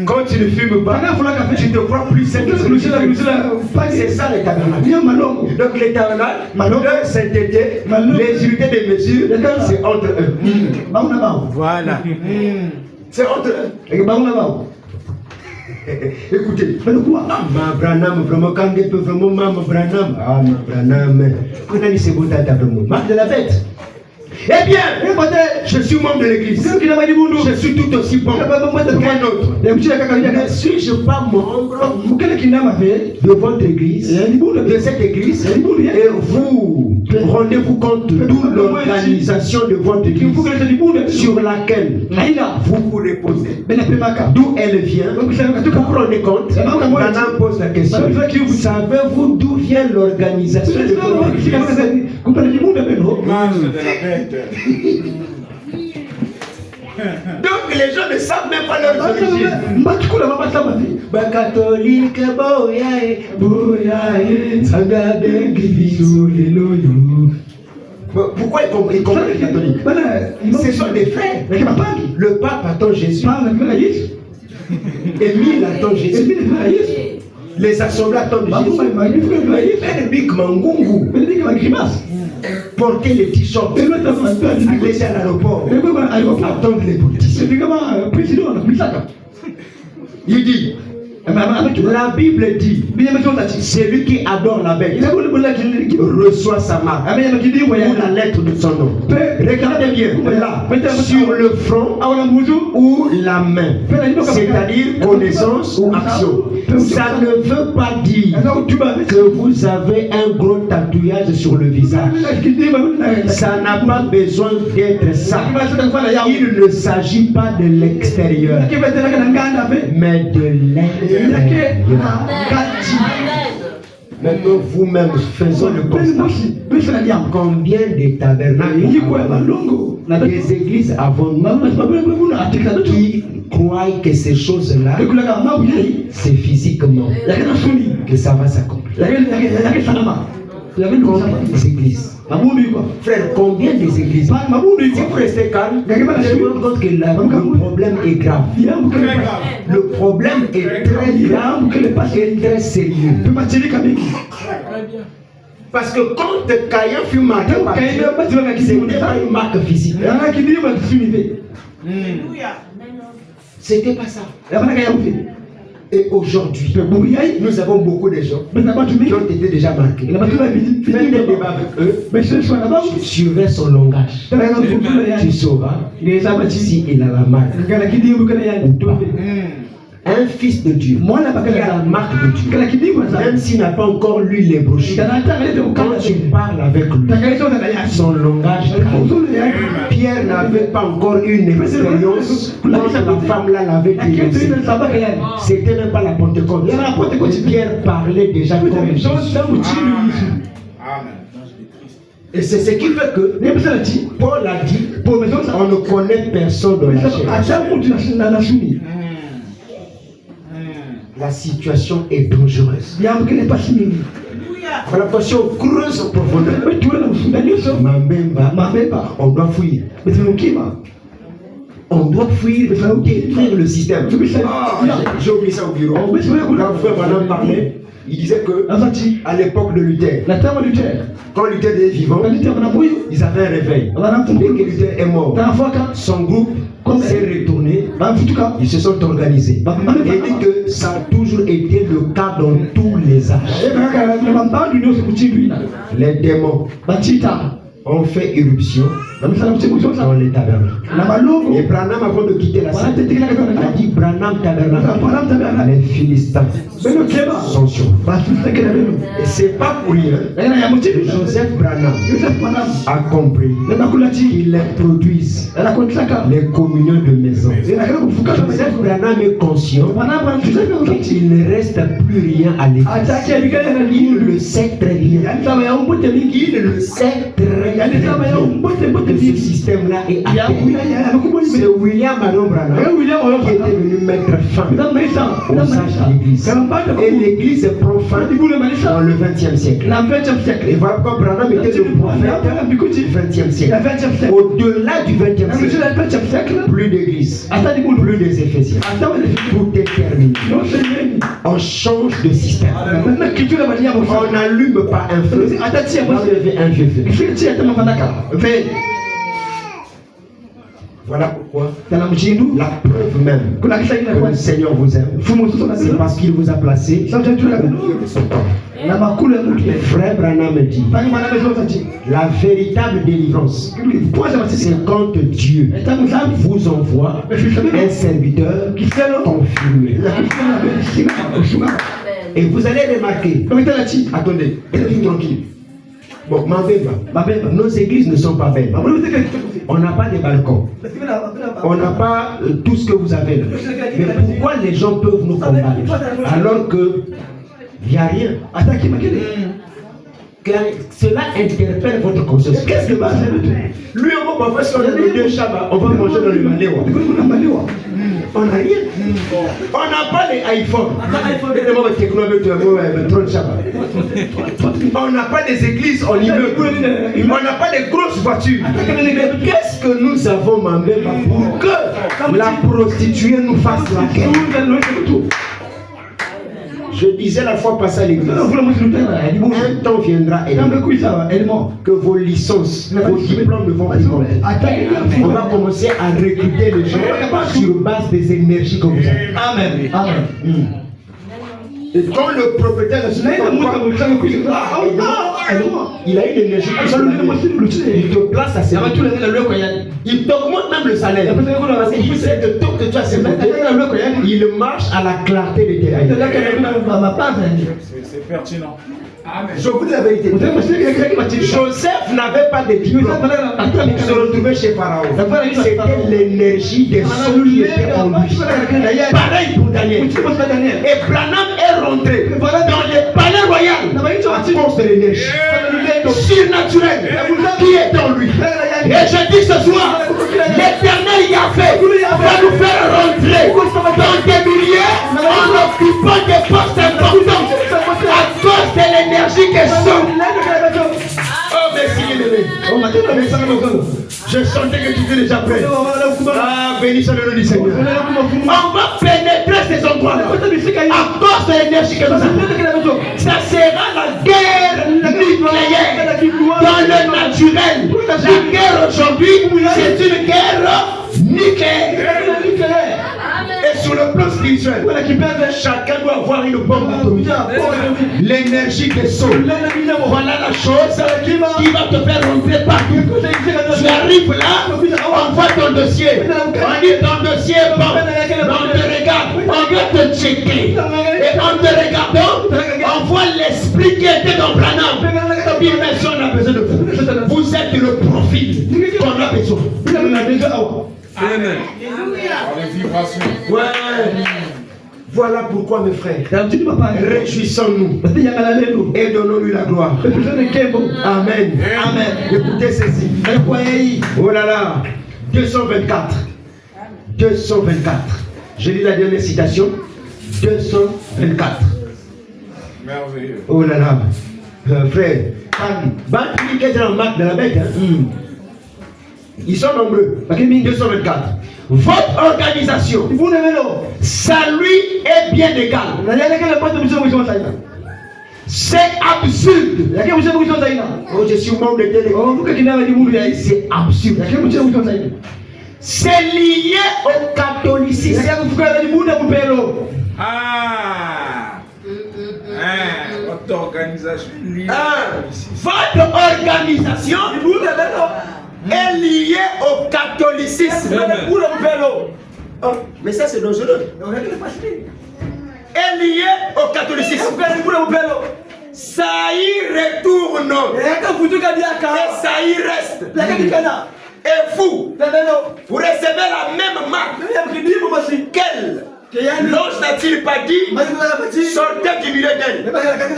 Quand tu ne fumes pas, tu te crois plus saint que celui-ci. C'est ça les tabernacles. Donc les tabernacles, leur sainteté, les unités de mesure, c'est entre eux. Voilà. C'est entre eux. Écoutez, ma Branham, vraiment, quand il peut vraiment, ma Branham, ma Branham, on a dit c'est beau, t'as vraiment, marque de la bête. Eh bien, je suis membre de l'église. Je suis tout aussi bon qu'un autre. Ne suis-je pas membre de votre église, de cette église, et vous rendez-vous compte de toute l'organisation de votre église sur laquelle vous vous reposez, d'où elle vient. Vous vous rendez compte? Branham pose la question. Savez-vous d'où vient l'organisation de votre église? Donc les gens ne savent même pas leur origine. Catholique, pourquoi ils comprennent les catholiques? Ce sont des frères. Le pape attend Jésus. Émile attend Jésus. Les assemblées attendent Jésus. Bénédicte Mangungu porter les t-shirts, aller à l'aéroport, attendre les politiciens. Il dit, la Bible dit, celui qui adore la bête reçoit sa marque ou la lettre de son nom. Regardez bien, là, sur le front ou la main, c'est-à-dire connaissance ou action. Ça ne veut pas dire que vous avez un gros tatouage sur le visage. Ça n'a pas besoin d'être ça. Il ne s'agit pas de l'extérieur, mais de l'intérieur. Maintenant, vous-même, faisons le constat. Combien de tabernacles, des églises avons-nous qui croient que ces choses-là, c'est physiquement que ça va s'accomplir? Combien des églises? Frère, combien des églises? Si vous restez calme, je me rends compte que le problème est grave. Le problème est très grave et très sérieux. Parce que quand Caïn fut marqué par Dieu, ce n'était pas une marque physique. C'était pas ça. Et aujourd'hui, nous avons beaucoup de gens qui ont été déjà marqués. Faites des débats avec eux. Tu surveilles son langage. Tu sauras si il a la marque ou pas. Un fils de Dieu, qui a la marque de Dieu, même s'il n'a pas encore lu les brochures, quand tu parles avec lui, son langage trahit. Pierre n'avait pas encore une expérience quand la femme là l'avait dénoncé. C'était même pas la Pentecôte. Pierre parlait déjà comme Jésus. Et c'est ce qui fait que Paul a dit, on ne connaît personne dans la chair. La situation est dangereuse. La passion creuse en profondeur. On doit fuir. On doit fuir, détruire le système. J'ai oublié ça au bureau. Quand frère Branham parlait, il disait que à l'époque de Luther, quand Luther était vivant, ils avaient un réveil. Dès que Luther est mort, son groupe s'est retourné, ils se sont organisés. Et dit que ça a toujours été le cas dans tous les âges. Les démons ont fait éruption dans les tabernacles. Et Branham, avant de quitter la scène, a dit Branham tabernacle. Les Philistins sont sur. Et c'est pas pour rien. Joseph Branham a compris qu'il introduise les communions de maison. Joseph Branham est conscient qu'il ne reste plus rien à l'église. Il le sait très bien. Il le sait très bien. Ce système-là est atteint. C'est William Marion Branham qui était venu mettre fin aux âges de l'église. Et l'église prend fin dans le 20e siècle. Et voilà pourquoi Branham était le prophète du 20e siècle. Au-delà du 20e siècle, plus d'église, plus des Éphésiens. Tout est terminé. On change de système. On n'allume pas un feu, on enlève un vieux feu. Voilà pourquoi la preuve même que le Seigneur vous aime, c'est parce qu'il vous a placé au milieu de son temps. Frère Branham dit, la véritable délivrance, c'est quand Dieu vous envoie un serviteur confirmé. Et vous allez remarquer, attendez, tranquille. Bon, nos églises ne sont pas belles. On n'a pas de balcons. On n'a pas tout ce que vous avez là. Mais pourquoi les gens peuvent nous combattre alors que il n'y a rien? Cela interpelle votre conscience. Qu'est-ce que va faire? Lui, on va faire le deux Shabbat, on va manger dans le Maléwa. On n'a rien. On n'a pas les iPhones. On n'a pas des églises en immeuble. On n'a pas de grosses voitures. Qu'est-ce que nous avons, ma mère, pour que la prostituée nous fasse la guerre? Je disais la fois passée à l'église, un temps viendra que vos licences, vos diplômes ne vont plus compter. On va commencer à recruter les gens sur base des énergies que vous avez. Amen. Amen. Et quand le propriétaire de ce il a une énergie, il te place à ses il t'augmente même le salaire. Parce qu'il sait que tant que tu as ses montées, il marche à la clarté de tes règles. C'est pertinent. Je vous dis la vérité. Joseph n'avait pas de diplôme pour se retrouver chez Pharaon. C'était l'énergie des sons qui étaient en lui. Pareil pour Daniel. Et Branham est rentré dans le palais royal à cause de l'énergie surnaturelle qui est en lui. Et je dis ce soir, l'Éternel Yahvé va nous faire rentrer dans des milieux en occupant des postes importants à cause de l'énergie qui sont. Oh merci bien-aimé. Je sentais que tu étais déjà prêt. Ah, béni soit le nom du Seigneur. On va pénétrer ces endroits-là à cause de l'énergie que nous avons. Ça sera la guerre nucléaire dans le naturel. La guerre aujourd'hui, c'est une guerre nucléaire. Et sur le plan spirituel, chacun doit avoir une bombe atomique. L'énergie des sons. Voilà la chose qui va te faire rentrer partout. Tu arrives là, on voit ton dossier. On dit ton dossier est bon. On te regarde, on vient te checker. Et en te regardant, on voit l'esprit qui était dans Branham. Puis personne n'a besoin de vous. Vous êtes le profil qu'on a besoin. Amen. Les vibrations. Ouais. Voilà pourquoi, mes frères, réjouissons-nous et donnons-lui la gloire. Amen. Amen. Écoutez ceci. Oh là là. 224. 224. Je lis la dernière citation. 224. Merveilleux. Oh là là. Frère, Bantini qui est dans le marque de la bête. Ils sont nombreux. 224. Votre organisation, ça lui est bien égal. C'est absurde. Oh, je suis membre de télé. C'est absurde. C'est lié au catholicisme. Votre organisation liée. Votre organisation est liée au catholicisme. Oh, mais ça c'est dangereux. Est lié au catholicisme. Ça y retourne. Et ça y reste. Et vous recevez la même marque. Quelle? L'ange n'a-t-il pas dit sortez du milieu d'elle,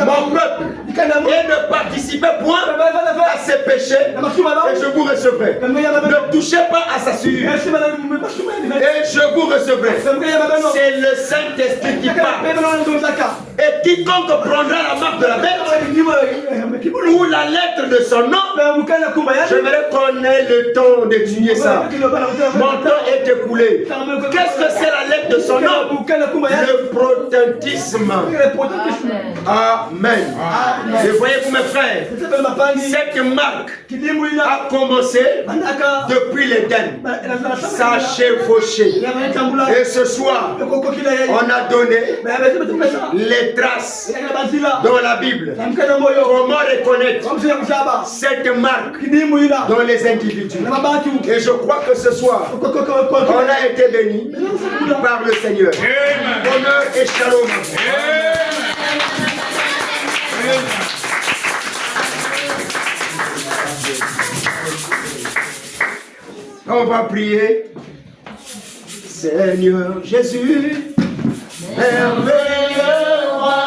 mon peuple, et ne participez point à ses péchés, et je vous recevrai. Ne touchez pas à sa sueur, et je vous recevrai. C'est le Saint-Esprit qui parle. Et quiconque prendra la marque de la bête ou la lettre de son nom, j'aimerais qu'on ait le temps d'étudier ça. Mon temps est écoulé. Qu'est-ce que c'est la lettre de son nom? le protestantisme. Amen. Et voyez vous mes frères, cette marque a commencé depuis l'Éden. Ça a chevauché. Et ce soir, on a donné les traces dans la Bible. Comment reconnaître cette marque dans les individus? Et je crois que ce soir, on a été béni par le Seigneur. Honneur et shalom. On va prier. Seigneur Jésus, merveilleux roi,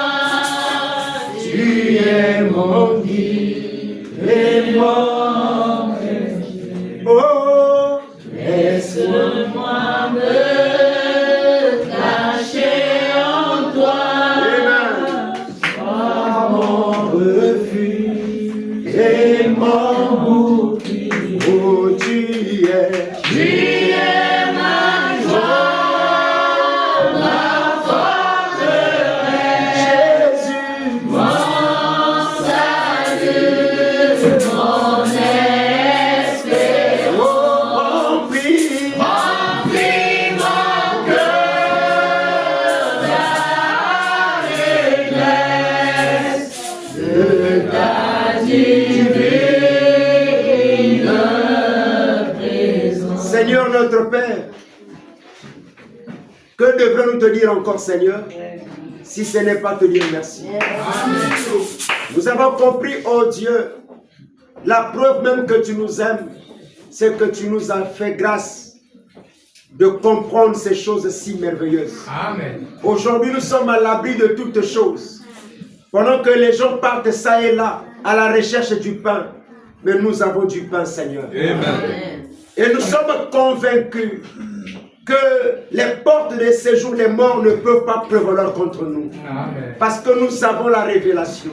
tu es mon guide et mon berger. Oh, laisse-moi me cacher en toi. Sois mon refuge et mon bouclier. Oh, tu es ma joie, ma forteresse, Jésus, mon salut, mon espérance. Remplis mon cœur d'allégresse de ta divine. Seigneur notre Père, que devons-nous te dire encore, Seigneur, si ce n'est pas te dire merci? Nous avons compris, oh Dieu, la preuve même que tu nous aimes, c'est que tu nous as fait grâce de comprendre ces choses si merveilleuses. Amen. Aujourd'hui, nous sommes à l'abri de toutes choses. Pendant que les gens partent ça et là à la recherche du pain, mais nous avons du pain, Seigneur. Amen. Et nous sommes convaincus que les portes de séjour des morts ne peuvent pas prévaloir contre nous. Amen. Parce que nous avons la révélation.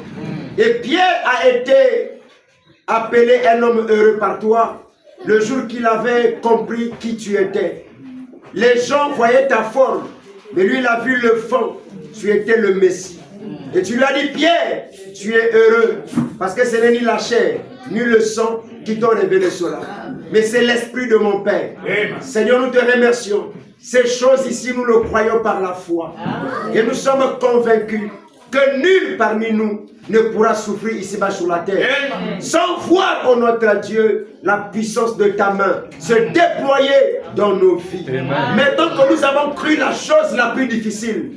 Et Pierre a été appelé un homme heureux par toi le jour qu'il avait compris qui tu étais. Les gens voyaient ta forme, mais lui il a vu le fond. Tu étais le Messie. Et tu lui as dit, Pierre, tu es heureux parce que ce n'est ni la chair ni le sang qui t'ont révélé cela, mais c'est l'Esprit de mon Père. Amen. Seigneur, nous te remercions. Ces choses ici, nous le croyons par la foi. Amen. Et nous sommes convaincus que nul parmi nous ne pourra souffrir ici-bas sur la terre. Amen. Sans voir, ô notre Dieu, la puissance de ta main se déployer dans nos vies. Amen. Maintenant que nous avons cru la chose la plus difficile,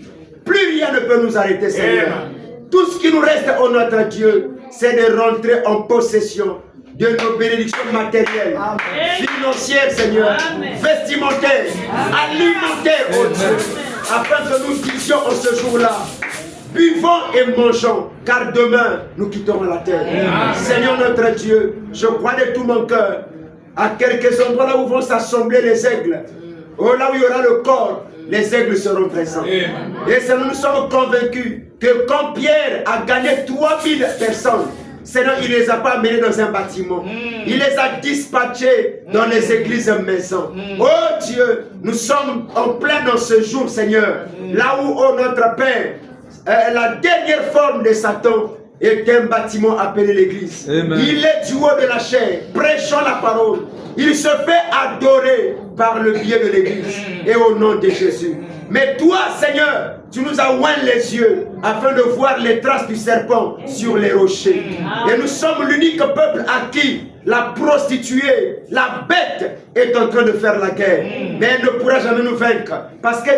plus rien ne peut nous arrêter, Seigneur. Amen. Tout ce qui nous reste, ô notre Dieu, c'est de rentrer en possession de nos bénédictions matérielles, amen, financières, Seigneur, amen, vestimentaires, amen, alimentaires, oh Dieu, afin que nous disions en ce jour-là, buvons et mangeons, car demain, nous quitterons la terre. Amen. Seigneur notre Dieu, je crois de tout mon cœur, à quelques endroits là où vont s'assembler les aigles, oh, là où il y aura le corps, les aigles seront présents. Amen. Et Seigneur, nous sommes convaincus que quand Pierre a gagné 3000 personnes, Seigneur, il ne les a pas amenés dans un bâtiment. Il les a dispatchés dans les églises maisons. Oh Dieu, nous sommes en plein dans ce jour, Seigneur. Là où, oh notre Père, la dernière forme de Satan est un bâtiment appelé l'église. Il est du haut de la chair, prêchant la parole. Il se fait adorer par le biais de l'église et au nom de Jésus. Mais toi, Seigneur, tu nous as oint les yeux afin de voir les traces du serpent sur les rochers. Et nous sommes l'unique peuple à qui la prostituée, la bête est en train de faire la guerre. Mais elle ne pourra jamais nous vaincre. Parce que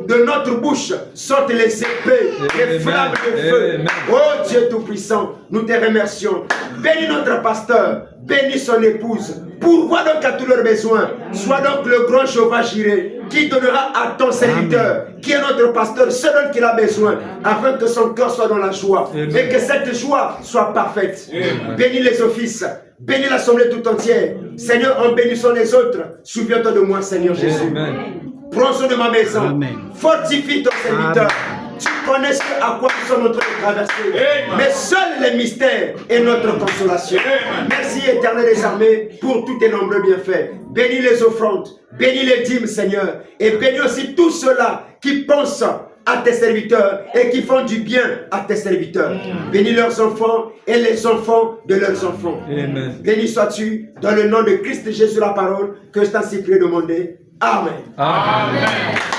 de notre bouche sortent les épées, les flammes de feu. Oh Dieu Tout-Puissant, nous te remercions. Bénis notre pasteur, bénis son épouse. Pourvois donc à tous leurs besoins. Sois donc le grand Jéhovah Jireh qui donnera à ton serviteur, qui est notre pasteur, ce dont il a besoin, afin que son cœur soit dans la joie. Amen. Et que cette joie soit parfaite. Amen. Bénis les offices. Bénis l'assemblée tout entière. Seigneur, en bénissant les autres, souviens-toi de moi, Seigneur Jésus. Amen. Prends soin de ma maison. Amen. Fortifie ton serviteur. Amen. Tu connaissent à quoi nous sommes en train de traverser. Mais seul le mystère est notre consolation. Merci Éternel des armées pour tous tes nombreux bienfaits. Bénis les offrandes, bénis les dîmes Seigneur. Et bénis aussi tous ceux-là qui pensent à tes serviteurs et qui font du bien à tes serviteurs. Bénis leurs enfants et les enfants de leurs enfants. Amen. Béni sois-tu dans le nom de Christ Jésus la parole que je t'en supplie de demander. Amen. Amen.